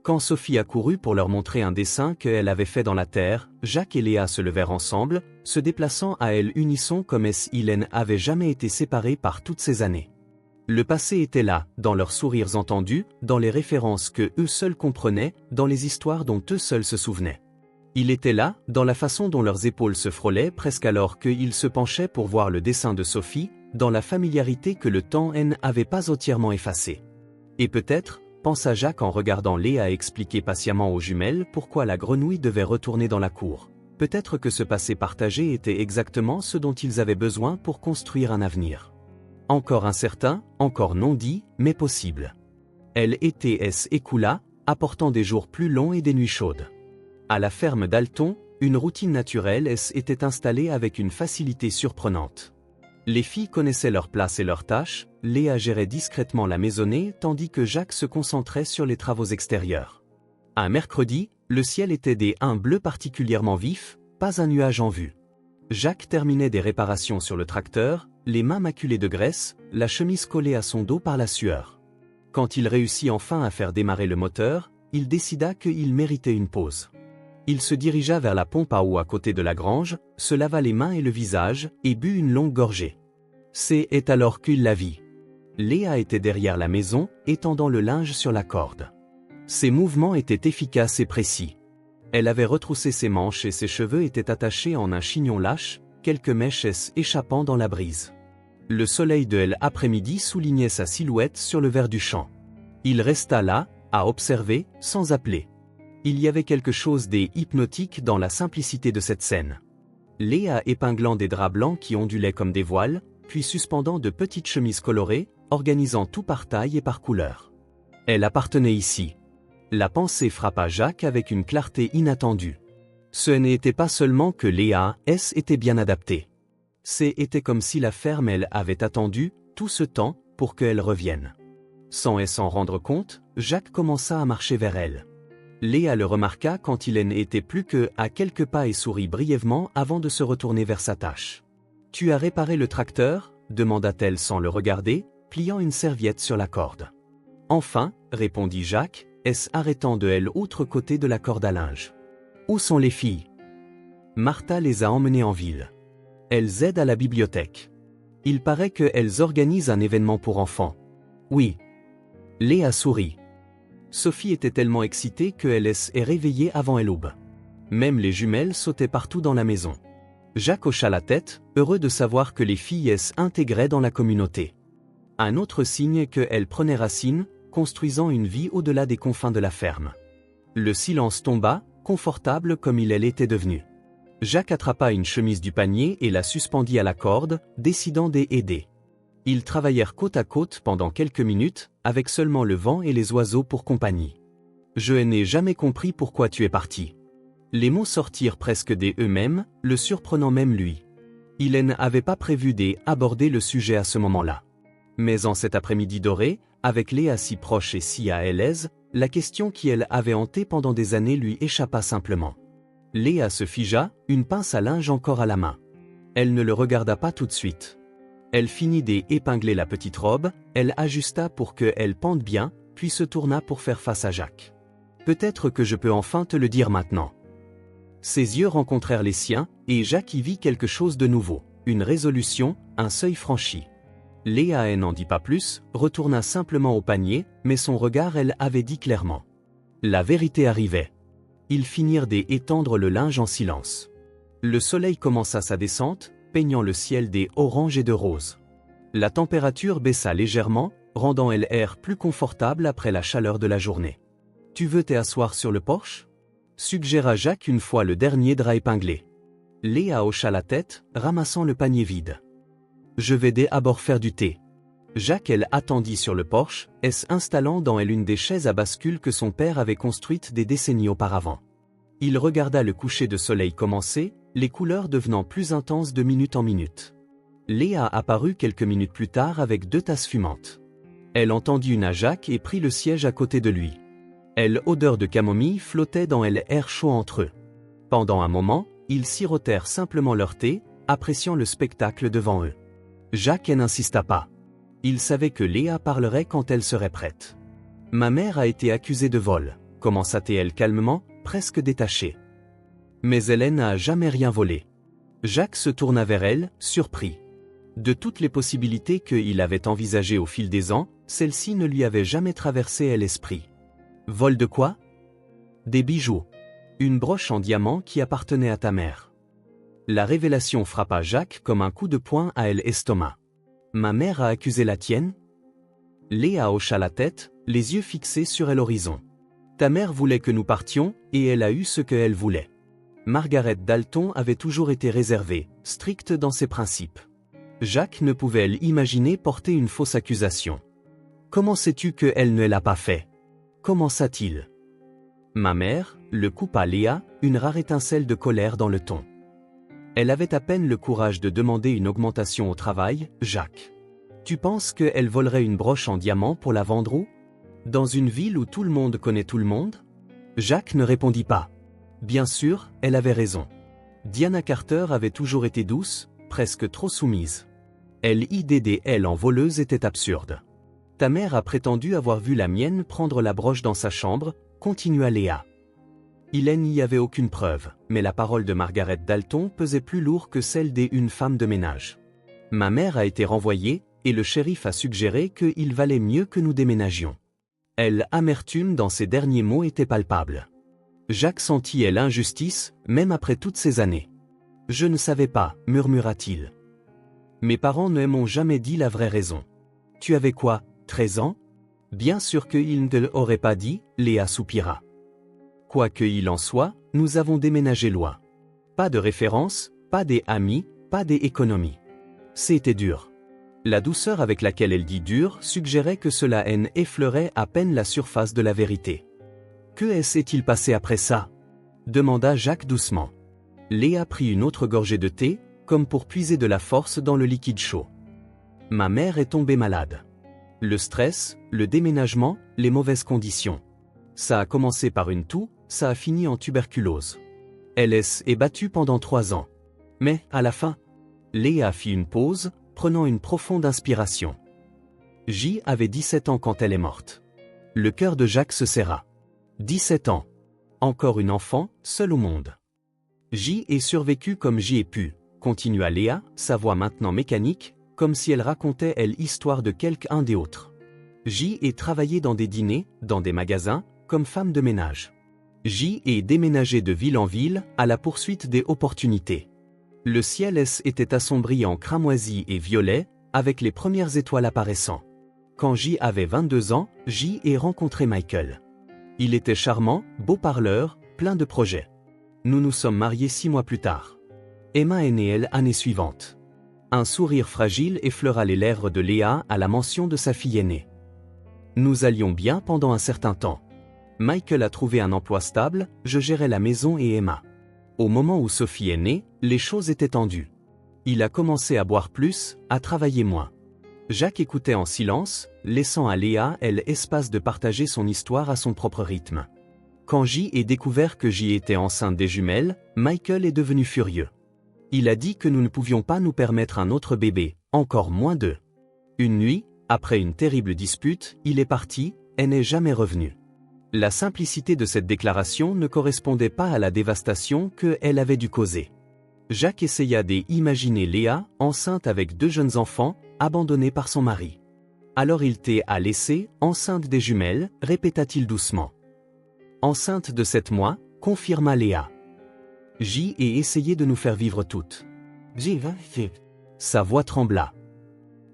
Quand Sophie accourut pour leur montrer un dessin qu'elle avait fait dans la terre, Jacques et Léa se levèrent ensemble, se déplaçant à elle unisson comme s'ils n'avaient jamais été séparés par toutes ces années. Le passé était là, dans leurs sourires entendus, dans les références que eux seuls comprenaient, dans les histoires dont eux seuls se souvenaient. Il était là, dans la façon dont leurs épaules se frôlaient presque alors qu'ils se penchaient pour voir le dessin de Sophie, dans la familiarité que le temps n'avait pas entièrement effacée. Et peut-être, pensa Jacques en regardant Léa expliquer patiemment aux jumelles pourquoi la grenouille devait retourner dans la cour. Peut-être que ce passé partagé était exactement ce dont ils avaient besoin pour construire un avenir. Encore incertain, encore non dit, mais possible. Elle s'écoula, apportant des jours plus longs et des nuits chaudes. À la ferme d'Alton, une routine naturelle était installée avec une facilité surprenante. Les filles connaissaient leur place et leurs tâches, Léa gérait discrètement la maisonnée tandis que Jacques se concentrait sur les travaux extérieurs. Un mercredi, le ciel était d'un bleu particulièrement vif, pas un nuage en vue. Jacques terminait des réparations sur le tracteur, les mains maculées de graisse, la chemise collée à son dos par la sueur. Quand il réussit enfin à faire démarrer le moteur, il décida qu'il méritait une pause. Il se dirigea vers la pompe à eau à côté de la grange, se lava les mains et le visage, et but une longue gorgée. C'est alors qu'il la vit. Léa était derrière la maison, étendant le linge sur la corde. Ses mouvements étaient efficaces et précis. Elle avait retroussé ses manches et ses cheveux étaient attachés en un chignon lâche, quelques mèches échappant dans la brise. Le soleil de l'après-midi soulignait sa silhouette sur le vert du champ. Il resta là, à observer, sans appeler. Il y avait quelque chose d'hypnotique dans la simplicité de cette scène. Léa épinglant des draps blancs qui ondulaient comme des voiles, puis suspendant de petites chemises colorées, organisant tout par taille et par couleur. Elle appartenait ici. La pensée frappa Jacques avec une clarté inattendue. Ce n'était pas seulement que Léa était bien adaptée. C'était comme si la ferme avait attendu, tout ce temps, pour qu'elle revienne. Sans s'en rendre compte, Jacques commença à marcher vers elle. Léa le remarqua quand il n'était plus qu'à quelques pas et sourit brièvement avant de se retourner vers sa tâche. « Tu as réparé le tracteur » demanda-t-elle sans le regarder, pliant une serviette sur la corde. « Enfin » répondit Jacques, arrêtant de l'autre côté de la corde à linge. « Où sont les filles » Martha les a emmenées en ville. Elles aident à la bibliothèque. Il paraît qu'elles organisent un événement pour enfants. Oui. Léa sourit. Sophie était tellement excitée qu'elle est réveillée avant l'aube. Même les jumelles sautaient partout dans la maison. Jacques hocha la tête, heureux de savoir que les filles s'intégraient dans la communauté. Un autre signe qu'elles prenaient racine, construisant une vie au-delà des confins de la ferme. Le silence tomba, confortable comme il était devenu. Jacques attrapa une chemise du panier et la suspendit à la corde, décidant d'aider. Ils travaillèrent côte à côte pendant quelques minutes, avec seulement le vent et les oiseaux pour compagnie. « Je n'ai jamais compris pourquoi tu es parti. » Les mots sortirent presque d'eux-mêmes, le surprenant même lui. Il n'avait pas prévu d'aborder le sujet à ce moment-là. Mais en cet après-midi doré, avec Léa si proche et si à l'aise, la question qui elle avait hanté pendant des années lui échappa simplement. Léa se figea, une pince à linge encore à la main. Elle ne le regarda pas tout de suite. Elle finit d'épingler la petite robe, elle ajusta pour qu'elle pende bien, puis se tourna pour faire face à Jacques. « Peut-être que je peux enfin te le dire maintenant. » Ses yeux rencontrèrent les siens, et Jacques y vit quelque chose de nouveau, une résolution, un seuil franchi. Léa n'en dit pas plus, retourna simplement au panier, mais son regard elle avait dit clairement. La vérité arrivait. Ils finirent d'étendre le linge en silence. Le soleil commença sa descente, peignant le ciel d'orange et de rose. La température baissa légèrement, rendant l'air plus confortable après la chaleur de la journée. « Tu veux t'asseoir sur le porche ?» suggéra Jacques une fois le dernier drap épinglé. Léa hocha la tête, ramassant le panier vide. « Je vais d'abord faire du thé. » Jacques elle attendit sur le porche, s'installant dans une des chaises à bascule que son père avait construites des décennies auparavant. Il regarda le coucher de soleil commencer, les couleurs devenant plus intenses de minute en minute. Léa apparut quelques minutes plus tard avec 2 tasses fumantes. Elle entendit une à Jacques et prit le siège à côté de lui. L'odeur de camomille flottait dans l'air chaud entre eux. Pendant un moment, ils sirotèrent simplement leur thé, appréciant le spectacle devant eux. Jacques n'insista pas. Il savait que Léa parlerait quand elle serait prête. « Ma mère a été accusée de vol », commença-t-elle calmement, presque détachée. Mais elle n'a jamais rien volé. Jacques se tourna vers elle, surpris. De toutes les possibilités qu'il avait envisagées au fil des ans, celle-ci ne lui avait jamais traversé l'esprit. Vol de quoi? Des bijoux. Une broche en diamant qui appartenait à ta mère. La révélation frappa Jacques comme un coup de poing à l'estomac. Ma mère a accusé la tienne? Léa hocha la tête, les yeux fixés sur l'horizon. Ta mère voulait que nous partions, et elle a eu ce qu'elle voulait. Margaret Dalton avait toujours été réservée, stricte dans ses principes. Jacques ne pouvait imaginer porter une fausse accusation. Comment sais-tu qu'elle ne l'a pas fait? Commença-t-il. Ma mère, le coupa Léa, une rare étincelle de colère dans le ton. Elle avait à peine le courage de demander une augmentation au travail, Jacques. Tu penses qu'elle volerait une broche en diamant pour la vendre où? Dans une ville où tout le monde connaît tout le monde? Jacques ne répondit pas. Bien sûr, elle avait raison. Diana Carter avait toujours été douce, presque trop soumise. L'idée d'elle en voleuse était absurde. Ta mère a prétendu avoir vu la mienne prendre la broche dans sa chambre, continua Léa. Il n'y avait aucune preuve, mais la parole de Margaret Dalton pesait plus lourd que celle d'une femme de ménage. Ma mère a été renvoyée, et le shérif a suggéré qu'il valait mieux que nous déménagions. L'amertume dans ses derniers mots était palpable. Jacques sentit l'injustice, même après toutes ces années. Je ne savais pas, murmura-t-il. Mes parents ne m'ont jamais dit la vraie raison. Tu avais quoi, 13 ans? Bien sûr qu'ils ne l'auraient pas dit, Léa soupira. Quoi qu'il en soit, nous avons déménagé loin. Pas de référence, pas des amis, pas des économies. C'était dur. La douceur avec laquelle elle dit dur suggérait que cela effleurait à peine la surface de la vérité. Que s'est-il passé après ça? Demanda Jacques doucement. Léa prit une autre gorgée de thé, comme pour puiser de la force dans le liquide chaud. Ma mère est tombée malade. Le stress, le déménagement, les mauvaises conditions. Ça a commencé par une toux, ça a fini en tuberculose. Elle est battue pendant 3 ans. Mais, à la fin, Léa fit une pause, prenant une profonde inspiration. J avait 17 ans quand elle est morte. Le cœur de Jacques se serra. 17 ans. Encore une enfant, seule au monde. J ai survécu comme j'y ai pu, continua Léa, sa voix maintenant mécanique, comme si elle racontait l'histoire de quelqu'un des autres. J ai travaillé dans des dîners, dans des magasins, comme femme de ménage. J ai déménagé de ville en ville, à la poursuite des opportunités. Le ciel était assombri en cramoisi et violet, avec les premières étoiles apparaissant. Quand J avait 22 ans, J a rencontré Michael. Il était charmant, beau parleur, plein de projets. Nous nous sommes mariés 6 mois plus tard. Emma est née l'année suivante. Un sourire fragile effleura les lèvres de Léa à la mention de sa fille aînée. Nous allions bien pendant un certain temps. Michael a trouvé un emploi stable, je gérais la maison et Emma. Au moment où Sophie est née, les choses étaient tendues. Il a commencé à boire plus, à travailler moins. Jacques écoutait en silence, laissant à Léa l'espace de partager son histoire à son propre rythme. Quand J a découvert que J était enceinte des jumelles, Michael est devenu furieux. Il a dit que nous ne pouvions pas nous permettre un autre bébé, encore moins deux. Une nuit, après une terrible dispute, il est parti, et n'est jamais revenu. La simplicité de cette déclaration ne correspondait pas à la dévastation qu'elle avait dû causer. Jacques essaya d'imaginer Léa, enceinte avec 2 jeunes enfants, abandonnée par son mari. Alors il t'a laissé, enceinte des jumelles, répéta-t-il doucement. Enceinte de 7 mois, confirma Léa. J a essayé de nous faire vivre toutes. Sa voix trembla.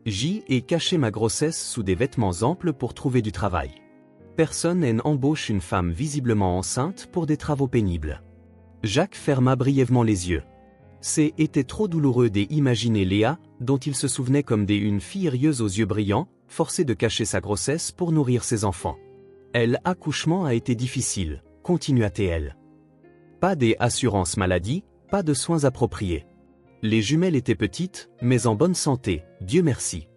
J a caché ma grossesse sous des vêtements amples pour trouver du travail. Personne n'embauche une femme visiblement enceinte pour des travaux pénibles. Jacques ferma brièvement les yeux. C'était trop douloureux d'imaginer Léa, dont il se souvenait comme une fille rieuse aux yeux brillants, forcée de cacher sa grossesse pour nourrir ses enfants. L'accouchement a été difficile, continua-t-elle. Pas d'assurance maladie, pas de soins appropriés. Les jumelles étaient petites, mais en bonne santé, Dieu merci.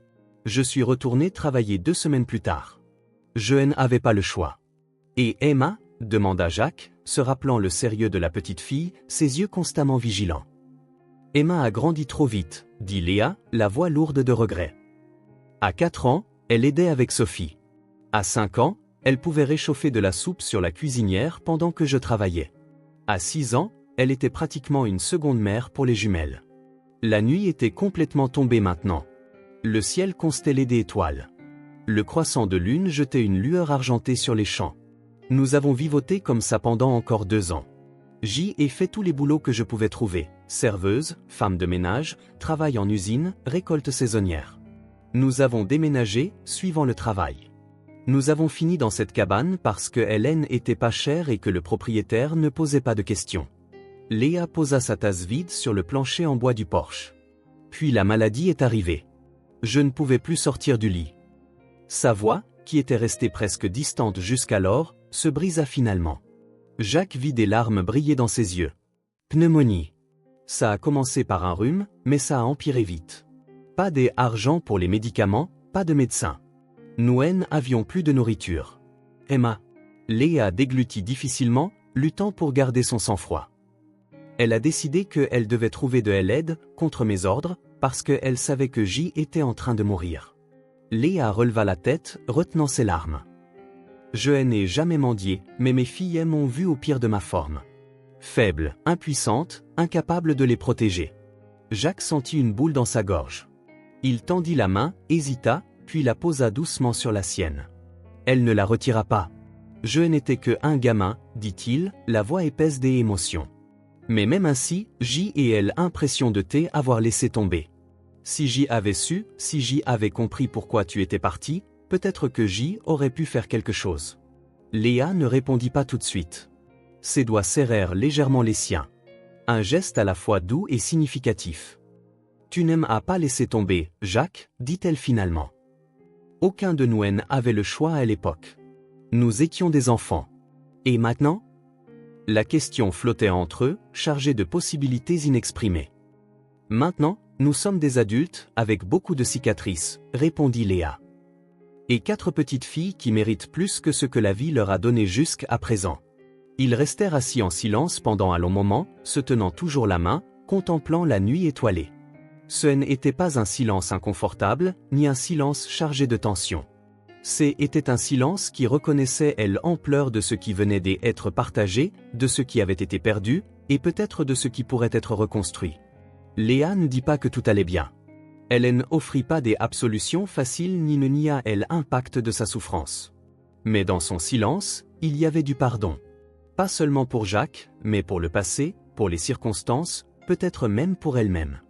Je suis retourné travailler 2 semaines plus tard. Je n'avais pas le choix. Et Emma, demanda Jacques, se rappelant le sérieux de la petite fille, ses yeux constamment vigilants. Emma a grandi trop vite, dit Léa, la voix lourde de regret. À 4 ans, elle aidait avec Sophie. À 5 ans, elle pouvait réchauffer de la soupe sur la cuisinière pendant que je travaillais. À 6 ans, elle était pratiquement une seconde mère pour les jumelles. La nuit était complètement tombée maintenant. Le ciel constellé d'étoiles. Le croissant de lune jetait une lueur argentée sur les champs. Nous avons vivoté comme ça pendant encore 2 ans. J a fait tous les boulots que je pouvais trouver. Serveuse, femme de ménage, travail en usine, récolte saisonnière. Nous avons déménagé, suivant le travail. Nous avons fini dans cette cabane parce que Hélène était pas chère et que le propriétaire ne posait pas de questions. Léa posa sa tasse vide sur le plancher en bois du porche. Puis la maladie est arrivée. Je ne pouvais plus sortir du lit. Sa voix, qui était restée presque distante jusqu'alors, se brisa finalement. Jacques vit des larmes briller dans ses yeux. Pneumonie. Ça a commencé par un rhume, mais ça a empiré vite. Pas d'argent pour les médicaments, pas de médecin. Nous n'avions plus de nourriture. Emma. Léa déglutit difficilement, luttant pour garder son sang-froid. Elle a décidé qu'elle devait trouver de l'aide, contre mes ordres, parce qu'elle savait que J était en train de mourir. Léa releva la tête, retenant ses larmes. Je n'ai jamais mendié, mais mes filles m'ont vu au pire de ma forme. Faible, impuissante, incapable de les protéger. Jacques sentit une boule dans sa gorge. Il tendit la main, hésita, puis la posa doucement sur la sienne. Elle ne la retira pas. Je n'étais que un gamin, dit-il, la voix épaisse des émotions. Mais même ainsi, J et elle impression de t'avoir laissé tomber. Si J avait su, si J avait compris pourquoi tu étais parti, peut-être que J aurait pu faire quelque chose. Léa ne répondit pas tout de suite. Ses doigts serrèrent légèrement les siens. Un geste à la fois doux et significatif. Tu n'aimes pas laisser tomber, Jacques, dit-elle finalement. Aucun de nous n'avait le choix à l'époque. Nous étions des enfants. Et maintenant ? La question flottait entre eux, chargée de possibilités inexprimées. Maintenant, nous sommes des adultes, avec beaucoup de cicatrices, répondit Léa. Et 4 petites filles qui méritent plus que ce que la vie leur a donné jusqu'à présent. Ils restèrent assis en silence pendant un long moment, se tenant toujours la main, contemplant la nuit étoilée. Ce n'était pas un silence inconfortable, ni un silence chargé de tension. C'était un silence qui reconnaissait l'ampleur de ce qui venait d'être partagé, de ce qui avait été perdu, et peut-être de ce qui pourrait être reconstruit. Léa ne dit pas que tout allait bien. Elle n'offrit pas des absolutions faciles ni ne nia l'impact de sa souffrance. Mais dans son silence, il y avait du pardon. Pas seulement pour Jacques, mais pour le passé, pour les circonstances, peut-être même pour elle-même.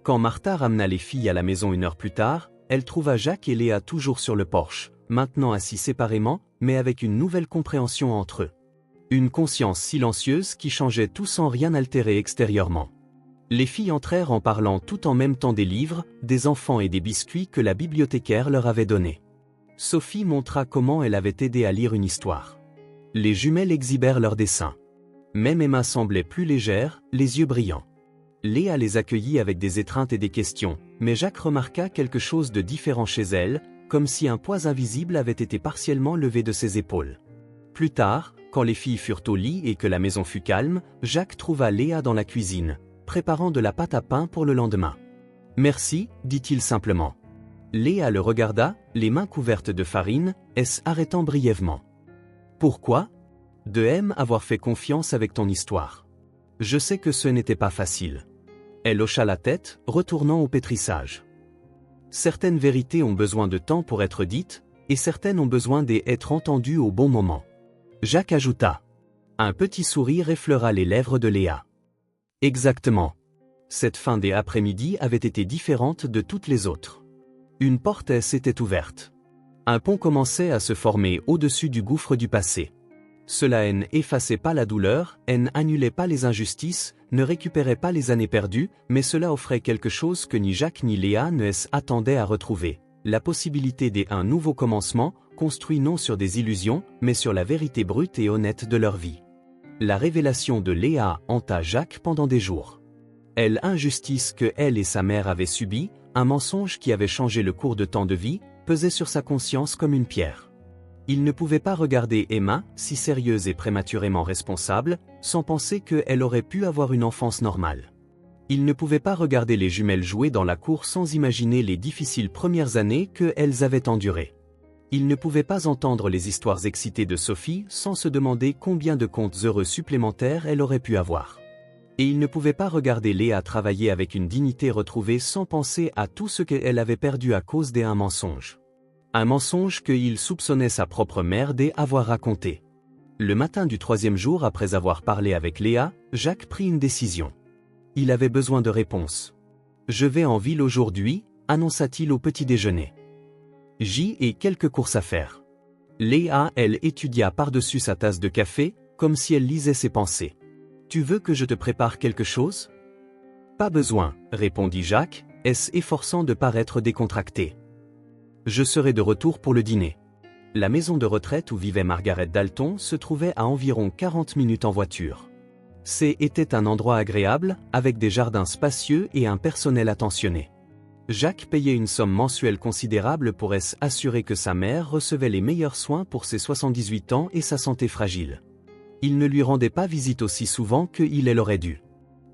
Quand Martha ramena les filles à la maison 1 heure plus tard, elle trouva Jacques et Léa toujours sur le porche, maintenant assis séparément, mais avec une nouvelle compréhension entre eux. Une conscience silencieuse qui changeait tout sans rien altérer extérieurement. Les filles entrèrent en parlant tout en même temps des livres, des enfants et des biscuits que la bibliothécaire leur avait donnés. Sophie montra comment elle avait aidé à lire une histoire. Les jumelles exhibèrent leurs dessins. Même Emma semblait plus légère, les yeux brillants. Léa les accueillit avec des étreintes et des questions, mais Jacques remarqua quelque chose de différent chez elle, comme si un poids invisible avait été partiellement levé de ses épaules. Plus tard, quand les filles furent au lit et que la maison fut calme, Jacques trouva Léa dans la cuisine, préparant de la pâte à pain pour le lendemain. « Merci », dit-il simplement. Léa le regarda, les mains couvertes de farine, s'arrêtant brièvement. « Pourquoi ? De avoir fait confiance avec ton histoire. Je sais que ce n'était pas facile. » Elle hocha la tête, retournant au pétrissage. Certaines vérités ont besoin de temps pour être dites, et certaines ont besoin d'être entendues au bon moment. Jacques ajouta. Un petit sourire effleura les lèvres de Léa. Exactement. Cette fin des après-midi avait été différente de toutes les autres. Une porte s'était ouverte. Un pont commençait à se former au-dessus du gouffre du passé. Cela n'effaçait pas la douleur, n'annulait pas les injustices, ne récupérait pas les années perdues, mais cela offrait quelque chose que ni Jacques ni Léa ne s'attendaient à retrouver. La possibilité d'un nouveau commencement, construit non sur des illusions, mais sur la vérité brute et honnête de leur vie. La révélation de Léa hanta Jacques pendant des jours. L'injustice que elle et sa mère avaient subie, un mensonge qui avait changé le cours de tant de vie, pesait sur sa conscience comme une pierre. Il ne pouvait pas regarder Emma, si sérieuse et prématurément responsable, sans penser qu'elle aurait pu avoir une enfance normale. Il ne pouvait pas regarder les jumelles jouer dans la cour sans imaginer les difficiles premières années qu'elles avaient endurées. Il ne pouvait pas entendre les histoires excitées de Sophie sans se demander combien de contes heureux supplémentaires elle aurait pu avoir. Et il ne pouvait pas regarder Léa travailler avec une dignité retrouvée sans penser à tout ce qu'elle avait perdu à cause d'un mensonge. Un mensonge qu'il soupçonnait sa propre mère d'avoir raconté. Le matin du 3e jour après avoir parlé avec Léa, Jacques prit une décision. Il avait besoin de réponses. « Je vais en ville aujourd'hui », annonça-t-il au petit déjeuner. « J'y ai quelques courses à faire. » Léa, elle, étudia par-dessus sa tasse de café, comme si elle lisait ses pensées. « Tu veux que je te prépare quelque chose ?»« Pas besoin, » répondit Jacques, s'efforçant de paraître décontracté. « Je serai de retour pour le dîner. » La maison de retraite où vivait Margaret Dalton se trouvait à environ 40 minutes en voiture. C'était un endroit agréable, avec des jardins spacieux et un personnel attentionné. Jacques payait une somme mensuelle considérable pour assurer que sa mère recevait les meilleurs soins pour ses 78 ans et sa santé fragile. Il ne lui rendait pas visite aussi souvent qu'il aurait dû.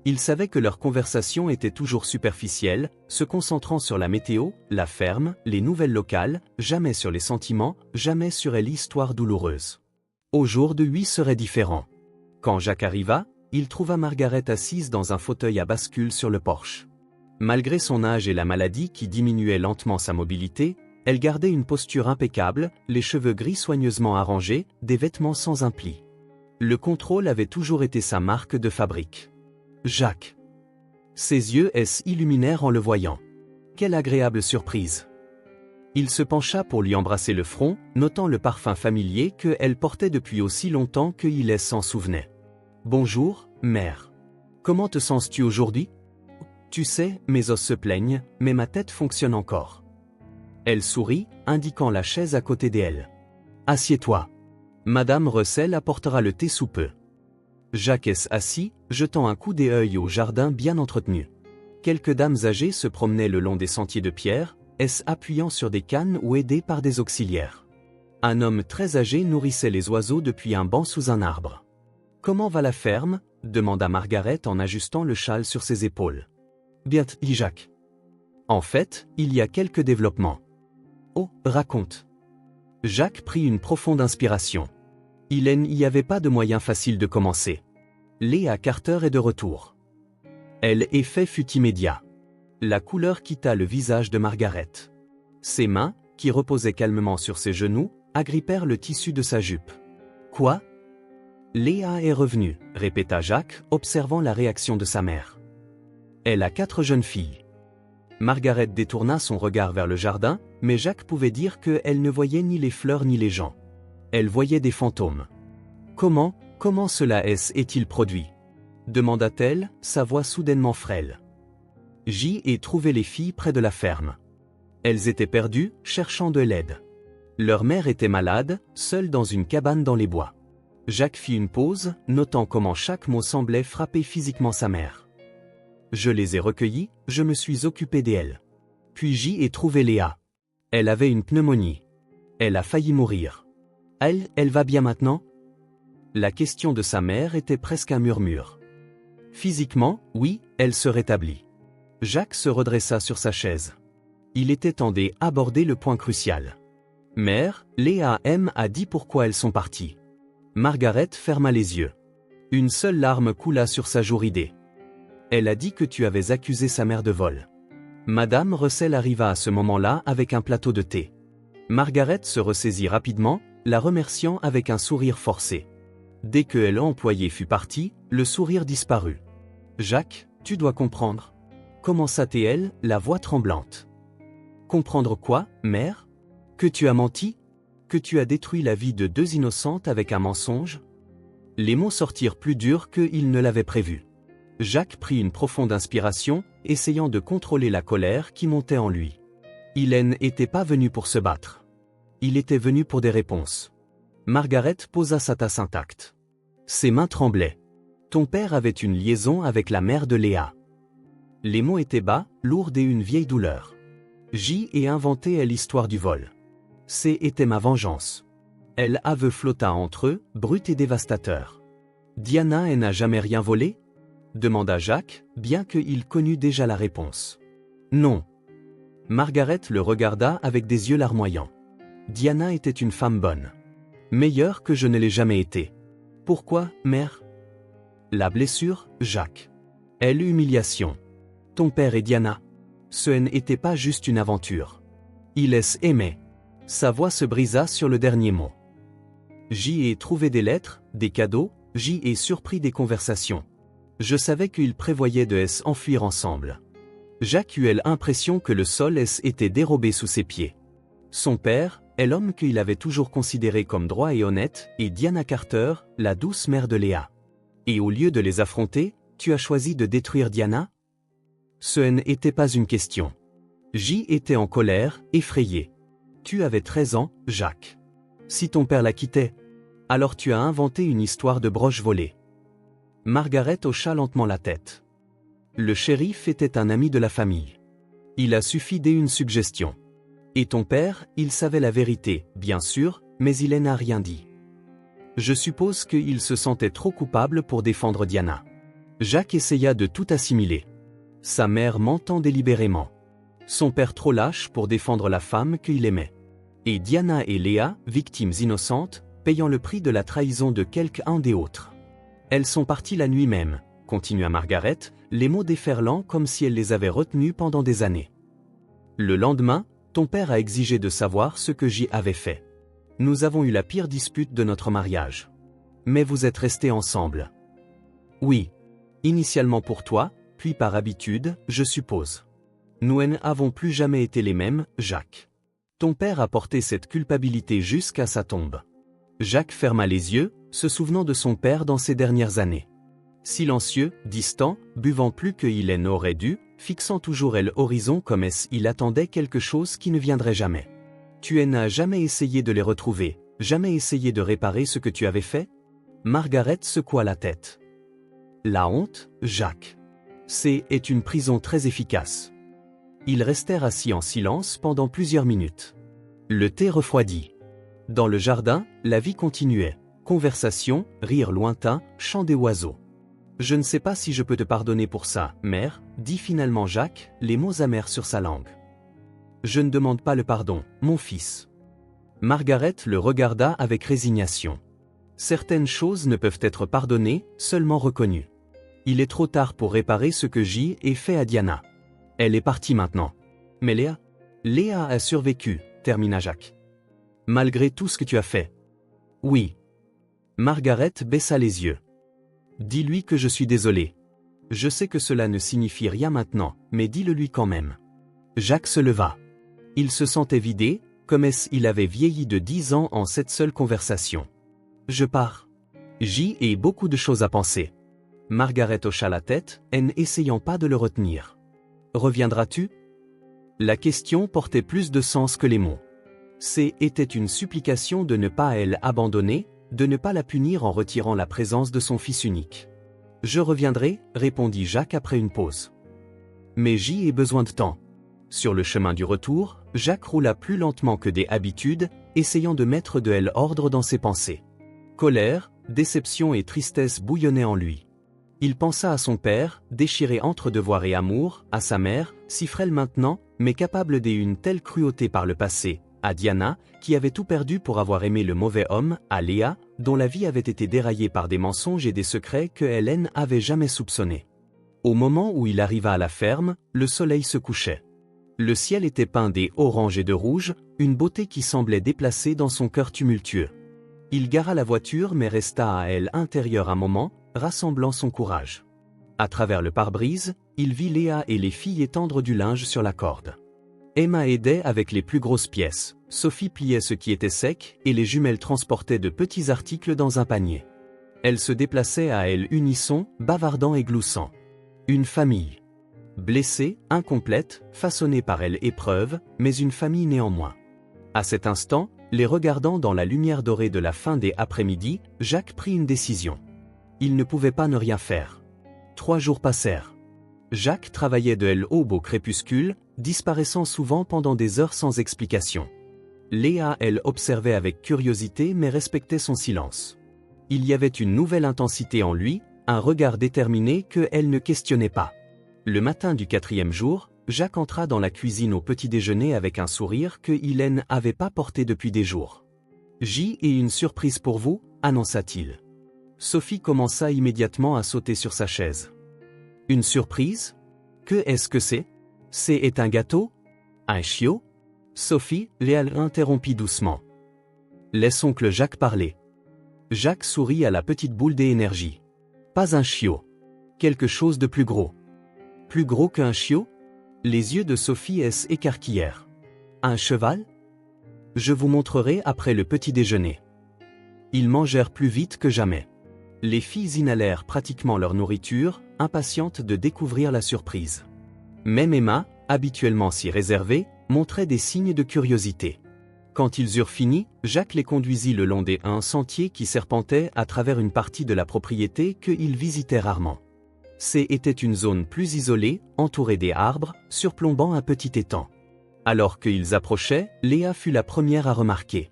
Il savait que leur conversation était toujours superficielle, se concentrant sur la météo, la ferme, les nouvelles locales, jamais sur les sentiments, jamais sur l'histoire douloureuse. Aujourd'hui serait différent. Quand Jacques arriva, il trouva Margaret assise dans un fauteuil à bascule sur le porche. Malgré son âge et la maladie qui diminuait lentement sa mobilité, elle gardait une posture impeccable, les cheveux gris soigneusement arrangés, des vêtements sans un pli. Le contrôle avait toujours été sa marque de fabrique. Jacques. Ses yeux s'illuminèrent en le voyant. Quelle agréable surprise. Il se pencha pour lui embrasser le front, notant le parfum familier qu'elle portait depuis aussi longtemps qu'il s'en souvenait. « Bonjour, mère. Comment te sens-tu aujourd'hui ? Tu sais, mes os se plaignent, mais ma tête fonctionne encore. » Elle sourit, indiquant la chaise à côté d'elle. « Assieds-toi. Madame Russell apportera le thé sous peu. » Jacques assis, jetant un coup d'œil au jardin bien entretenu. Quelques dames âgées se promenaient le long des sentiers de pierre, appuyant sur des cannes ou aidées par des auxiliaires. Un homme très âgé nourrissait les oiseaux depuis un banc sous un arbre. « Comment va la ferme ?» demanda Margaret en ajustant le châle sur ses épaules. « Bien, dit Jacques. En fait, il y a quelques développements. »« Oh, raconte. » Jacques prit une profonde inspiration. Il n'y avait pas de moyen facile de commencer. Léa Carter est de retour. L'effet fut immédiat. La couleur quitta le visage de Margaret. Ses mains, qui reposaient calmement sur ses genoux, agrippèrent le tissu de sa jupe. « Quoi ? Léa est revenue, répéta Jacques, observant la réaction de sa mère. Elle a 4 jeunes filles. Margaret détourna son regard vers le jardin, mais Jacques pouvait dire qu'elle ne voyait ni les fleurs ni les gens. Elle voyait des fantômes. Comment cela est-il produit? Demanda-t-elle, sa voix soudainement frêle. J'y ai trouvé les filles près de la ferme. Elles étaient perdues, cherchant de l'aide. Leur mère était malade, seule dans une cabane dans les bois. Jacques fit une pause, notant comment chaque mot semblait frapper physiquement sa mère. Je les ai recueillies, je me suis occupé d'elles. Puis j'y ai trouvé Léa. Elle avait une pneumonie. Elle a failli mourir. Elle va bien maintenant? La question de sa mère était presque un murmure. Physiquement, oui, elle se rétablit. Jacques se redressa sur sa chaise. Il était temps d'aborder le point crucial. Mère, Léa a dit pourquoi elles sont parties. Margaret ferma les yeux. Une seule larme coula sur sa joue ridée. Elle a dit que tu avais accusé sa mère de vol. Madame Russell arriva à ce moment-là avec un plateau de thé. Margaret se ressaisit rapidement, la remerciant avec un sourire forcé. Dès que l'employé fut parti, le sourire disparut. Jacques, tu dois comprendre. Commença-t-elle, la voix tremblante. Comprendre quoi, mère? Que tu as menti? Que tu as détruit la vie de 2 innocentes avec un mensonge? Les mots sortirent plus durs qu'il ne l'avait prévu. Jacques prit une profonde inspiration, essayant de contrôler la colère qui montait en lui. Il n'était pas venu pour se battre. Il était venu pour des réponses. Margaret posa sa tasse intacte. Ses mains tremblaient. Ton père avait une liaison avec la mère de Léa. Les mots étaient bas, lourds et une vieille douleur. J'y ai inventé l'histoire du vol. C'était ma vengeance. L'aveu flotta entre eux, brut et dévastateur. Diana n'a jamais rien volé? Demanda Jacques, bien qu'il connût déjà la réponse. Non. Margaret le regarda avec des yeux larmoyants. Diana était une femme bonne. Meilleure que je ne l'ai jamais été. Pourquoi, mère? La blessure, Jacques. L'humiliation. Ton père et Diana. Ce n'était pas juste une aventure. Ils aimaient. Sa voix se brisa sur le dernier mot. J'y ai trouvé des lettres, des cadeaux, j'y ai surpris des conversations. Je savais qu'ils prévoyaient de s'enfuir ensemble. Jacques eut l'impression que le sol était dérobé sous ses pieds. Son père, l'homme qu'il avait toujours considéré comme droit et honnête, et Diana Carter, la douce mère de Léa. Et au lieu de les affronter, tu as choisi de détruire Diana? Ce n'était pas une question. J'y étais en colère, effrayé. Tu avais 13 ans, Jacques. Si ton père la quittait, alors tu as inventé une histoire de broche volée. Margaret hocha lentement la tête. Le shérif était un ami de la famille. Il a suffi d'une suggestion. Et ton père, il savait la vérité, bien sûr, mais il n'a rien dit. Je suppose qu'il se sentait trop coupable pour défendre Diana. Jacques essaya de tout assimiler. Sa mère mentant délibérément. Son père trop lâche pour défendre la femme qu'il aimait. Et Diana et Léa, victimes innocentes, payant le prix de la trahison de quelqu'un des autres. Elles sont parties la nuit même, continua Margaret, les mots déferlant comme si elle les avait retenus pendant des années. Le lendemain, ton père a exigé de savoir ce que j'y avais fait. Nous avons eu la pire dispute de notre mariage. Mais vous êtes restés ensemble. Oui. Initialement pour toi, puis par habitude, je suppose. Nous n'avons plus jamais été les mêmes, Jacques. Ton père a porté cette culpabilité jusqu'à sa tombe. Jacques ferma les yeux, se souvenant de son père dans ces dernières années. Silencieux, distant, buvant plus qu'il n'aurait dû, fixant toujours l'horizon comme s'il attendait quelque chose qui ne viendrait jamais. Tu n'as jamais essayé de les retrouver, jamais essayé de réparer ce que tu avais fait? Margaret secoua la tête. La honte, Jacques. C'est une prison très efficace. Ils restèrent assis en silence pendant plusieurs minutes. Le thé refroidit. Dans le jardin, la vie continuait. Conversation, rire lointain, chant des oiseaux. Je ne sais pas si je peux te pardonner pour ça, mère, dit finalement Jacques, les mots amers sur sa langue. Je ne demande pas le pardon, mon fils. Margaret le regarda avec résignation. Certaines choses ne peuvent être pardonnées, seulement reconnues. Il est trop tard pour réparer ce que j'y ai fait à Diana. Elle est partie maintenant. Mais Léa a survécu, termina Jacques. Malgré tout ce que tu as fait. Oui. Margaret baissa les yeux. Dis-lui que je suis désolé. Je sais que cela ne signifie rien maintenant, mais dis-le-lui quand même. Jacques se leva. Il se sentait vidé, comme il avait vieilli de 10 ans en cette seule conversation. Je pars. J'y ai beaucoup de choses à penser. Margaret hocha la tête, n'essayant pas de le retenir. Reviendras-tu? La question portait plus de sens que les mots. Était une supplication de ne pas elle abandonner, de ne pas la punir en retirant la présence de son fils unique. Je reviendrai, répondit Jacques après une pause. Mais j'y ai besoin de temps. Sur le chemin du retour, Jacques roula plus lentement que des habitudes, essayant de mettre de l'ordre dans ses pensées. Colère, déception et tristesse bouillonnaient en lui. Il pensa à son père, déchiré entre devoir et amour, à sa mère, si frêle maintenant, mais capable d'une telle cruauté par le passé, à Diana, qui avait tout perdu pour avoir aimé le mauvais homme, à Léa, dont la vie avait été déraillée par des mensonges et des secrets que Hélène avait jamais soupçonnés. Au moment où il arriva à la ferme, le soleil se couchait. Le ciel était peint d'orange et de rouge, une beauté qui semblait déplacée dans son cœur tumultueux. Il gara la voiture mais resta à l'intérieur un moment, rassemblant son courage. À travers le pare-brise, il vit Léa et les filles étendre du linge sur la corde. Emma aidait avec les plus grosses pièces, Sophie pliait ce qui était sec et les jumelles transportaient de petits articles dans un panier. Elles se déplaçaient à unisson, bavardant et gloussant. Une famille. Blessée, incomplète, façonnée par épreuve, mais une famille néanmoins. À cet instant, les regardant dans la lumière dorée de la fin des après-midi, Jacques prit une décision. Il ne pouvait pas ne rien faire. 3 jours passèrent. Jacques travaillait de l'aube au crépuscule, disparaissant souvent pendant des heures sans explication. Léa, observait avec curiosité mais respectait son silence. Il y avait une nouvelle intensité en lui, un regard déterminé que elle ne questionnait pas. Le matin du 4e jour, Jacques entra dans la cuisine au petit déjeuner avec un sourire que Hélène n'avait pas porté depuis des jours. « J'y ai une surprise pour vous », annonça-t-il. Sophie commença immédiatement à sauter sur sa chaise. « Une surprise? Qu'est-ce que c'est? C'est un gâteau? Un chiot ?» Sophie, interrompit doucement. « Laisse oncle Jacques parler. » Jacques sourit à la petite boule d'énergie. « Pas un chiot. Quelque chose de plus gros. » « Plus gros qu'un chiot? » Les yeux de Sophie s'écarquillèrent. « Un cheval? » « Je vous montrerai après le petit déjeuner. » Ils mangèrent plus vite que jamais. Les filles inhalèrent pratiquement leur nourriture, impatientes de découvrir la surprise. Même Emma, habituellement si réservée, montrait des signes de curiosité. Quand ils eurent fini, Jacques les conduisit le long des sentiers qui serpentaient à travers une partie de la propriété qu'ils visitaient rarement. Était une zone plus isolée, entourée des arbres, surplombant un petit étang. Alors qu'ils approchaient, Léa fut la première à remarquer.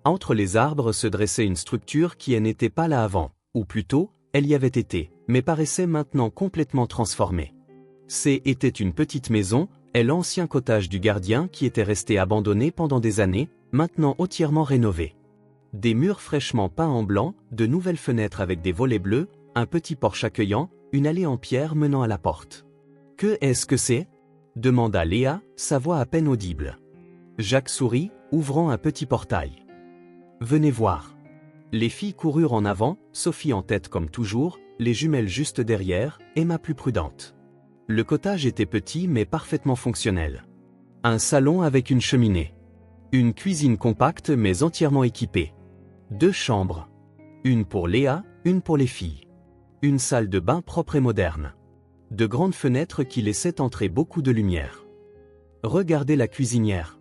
Entre les arbres se dressait une structure qui n'était pas là avant, ou plutôt, elle y avait été, mais paraissait maintenant complètement transformée. Était une petite maison, l'ancien cottage du gardien qui était resté abandonné pendant des années, maintenant entièrement rénové. Des murs fraîchement peints en blanc, de nouvelles fenêtres avec des volets bleus, un petit porche accueillant, une allée en pierre menant à la porte. « Qu'est-ce que c'est » demanda Léa, sa voix à peine audible. Jacques sourit, ouvrant un petit portail. « Venez voir. » Les filles coururent en avant, Sophie en tête comme toujours, les jumelles juste derrière, Emma plus prudente. Le cottage était petit mais parfaitement fonctionnel. Un salon avec une cheminée. Une cuisine compacte mais entièrement équipée. 2 chambres. Une pour Léa, une pour les filles. Une salle de bain propre et moderne. De grandes fenêtres qui laissaient entrer beaucoup de lumière. « Regardez la cuisinière.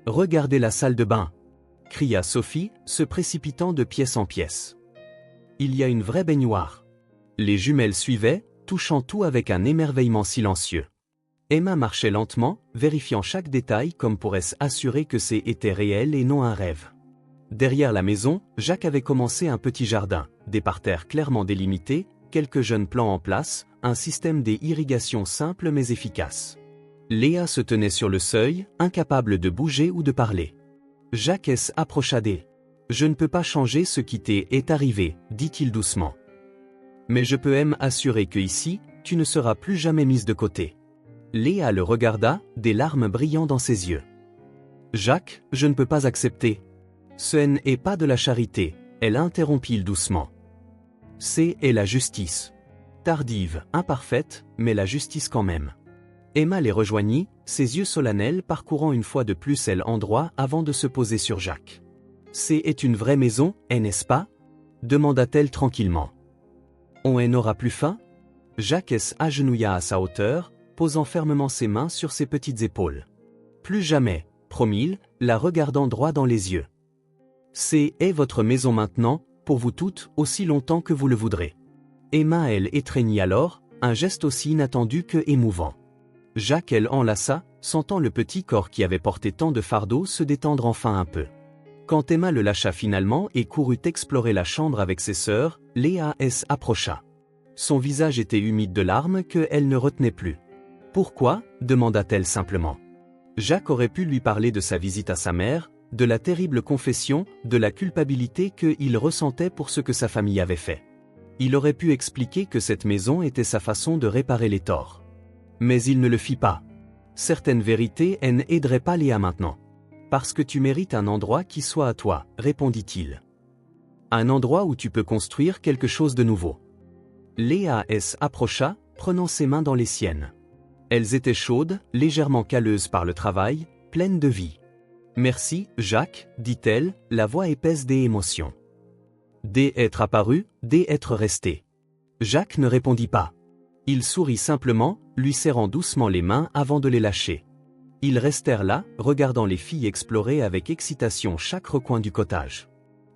Regardez la salle de bain !» cria Sophie, se précipitant de pièce en pièce. « Il y a une vraie baignoire. » Les jumelles suivaient, touchant tout avec un émerveillement silencieux. Emma marchait lentement, vérifiant chaque détail comme pour s'assurer que était réel et non un rêve. Derrière la maison, Jacques avait commencé un petit jardin, des parterres clairement délimités, quelques jeunes plants en place, un système d'irrigation simple mais efficace. Léa se tenait sur le seuil, incapable de bouger ou de parler. Jacques approcha d'elle. « Je ne peux pas changer ce qui est arrivé, dit-il doucement. Mais je peux assurer que ici, tu ne seras plus jamais mise de côté. » Léa le regarda, des larmes brillant dans ses yeux. « Jacques, je ne peux pas accepter. Ce n'est pas de la charité, elle interrompit doucement. C'est la justice. Tardive, imparfaite, mais la justice quand même. Emma les rejoignit, ses yeux solennels parcourant une fois de plus l'endroit avant de se poser sur Jacques. « C'est une vraie maison, n'est-ce pas » demanda-t-elle tranquillement. « On n'aura plus faim » Jacques s'agenouilla à sa hauteur, posant fermement ses mains sur ses petites épaules. « Plus jamais » promit-il, la regardant droit dans les yeux. « C'est votre maison maintenant, pour vous toutes, aussi longtemps que vous le voudrez. » Emma étreignit alors, un geste aussi inattendu que émouvant. Jacques enlaça, sentant le petit corps qui avait porté tant de fardeaux se détendre enfin un peu. Quand Emma le lâcha finalement et courut explorer la chambre avec ses sœurs, Léa approcha. Son visage était humide de larmes qu'elle ne retenait plus. « Pourquoi » demanda-t-elle simplement. Jacques aurait pu lui parler de sa visite à sa mère, de la terrible confession, de la culpabilité qu'il ressentait pour ce que sa famille avait fait. Il aurait pu expliquer que cette maison était sa façon de réparer les torts. Mais il ne le fit pas. Certaines vérités n'aideraient pas Léa maintenant. « Parce que tu mérites un endroit qui soit à toi, répondit-il. Un endroit où tu peux construire quelque chose de nouveau. Léa approcha, prenant ses mains dans les siennes. Elles étaient chaudes, légèrement calleuses par le travail, pleines de vie. Merci, Jacques, dit-elle, la voix épaisse des émotions. D'être apparu, d'être resté. Jacques ne répondit pas. Il sourit simplement, lui serrant doucement les mains avant de les lâcher. Ils restèrent là, regardant les filles explorer avec excitation chaque recoin du cottage.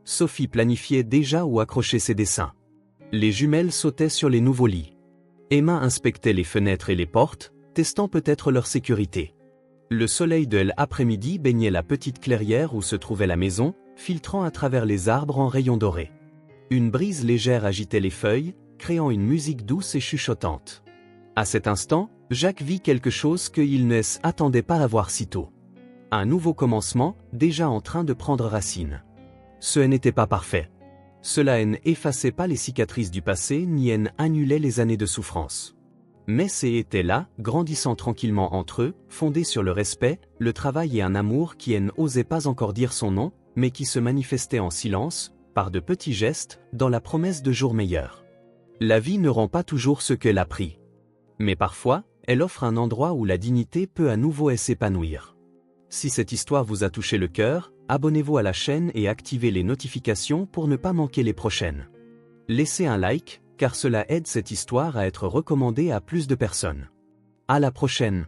Sophie planifiait déjà où accrocher ses dessins. Les jumelles sautaient sur les nouveaux lits. Emma inspectait les fenêtres et les portes, testant peut-être leur sécurité. Le soleil de l'après-midi baignait la petite clairière où se trouvait la maison, filtrant à travers les arbres en rayons dorés. Une brise légère agitait les feuilles, créant une musique douce et chuchotante. À cet instant, Jacques vit quelque chose qu'il ne s'attendait pas à voir si tôt. Un nouveau commencement, déjà en train de prendre racine. Ce n'était pas parfait. Cela n'effaçait pas les cicatrices du passé ni annulait les années de souffrance. Mais c'était là, grandissant tranquillement entre eux, fondé sur le respect, le travail et un amour qui n'osait pas encore dire son nom, mais qui se manifestait en silence, par de petits gestes, dans la promesse de jours meilleurs. La vie ne rend pas toujours ce qu'elle a pris. Mais parfois, elle offre un endroit où la dignité peut à nouveau s'épanouir. Si cette histoire vous a touché le cœur, abonnez-vous à la chaîne et activez les notifications pour ne pas manquer les prochaines. Laissez un like, car cela aide cette histoire à être recommandée à plus de personnes. À la prochaine.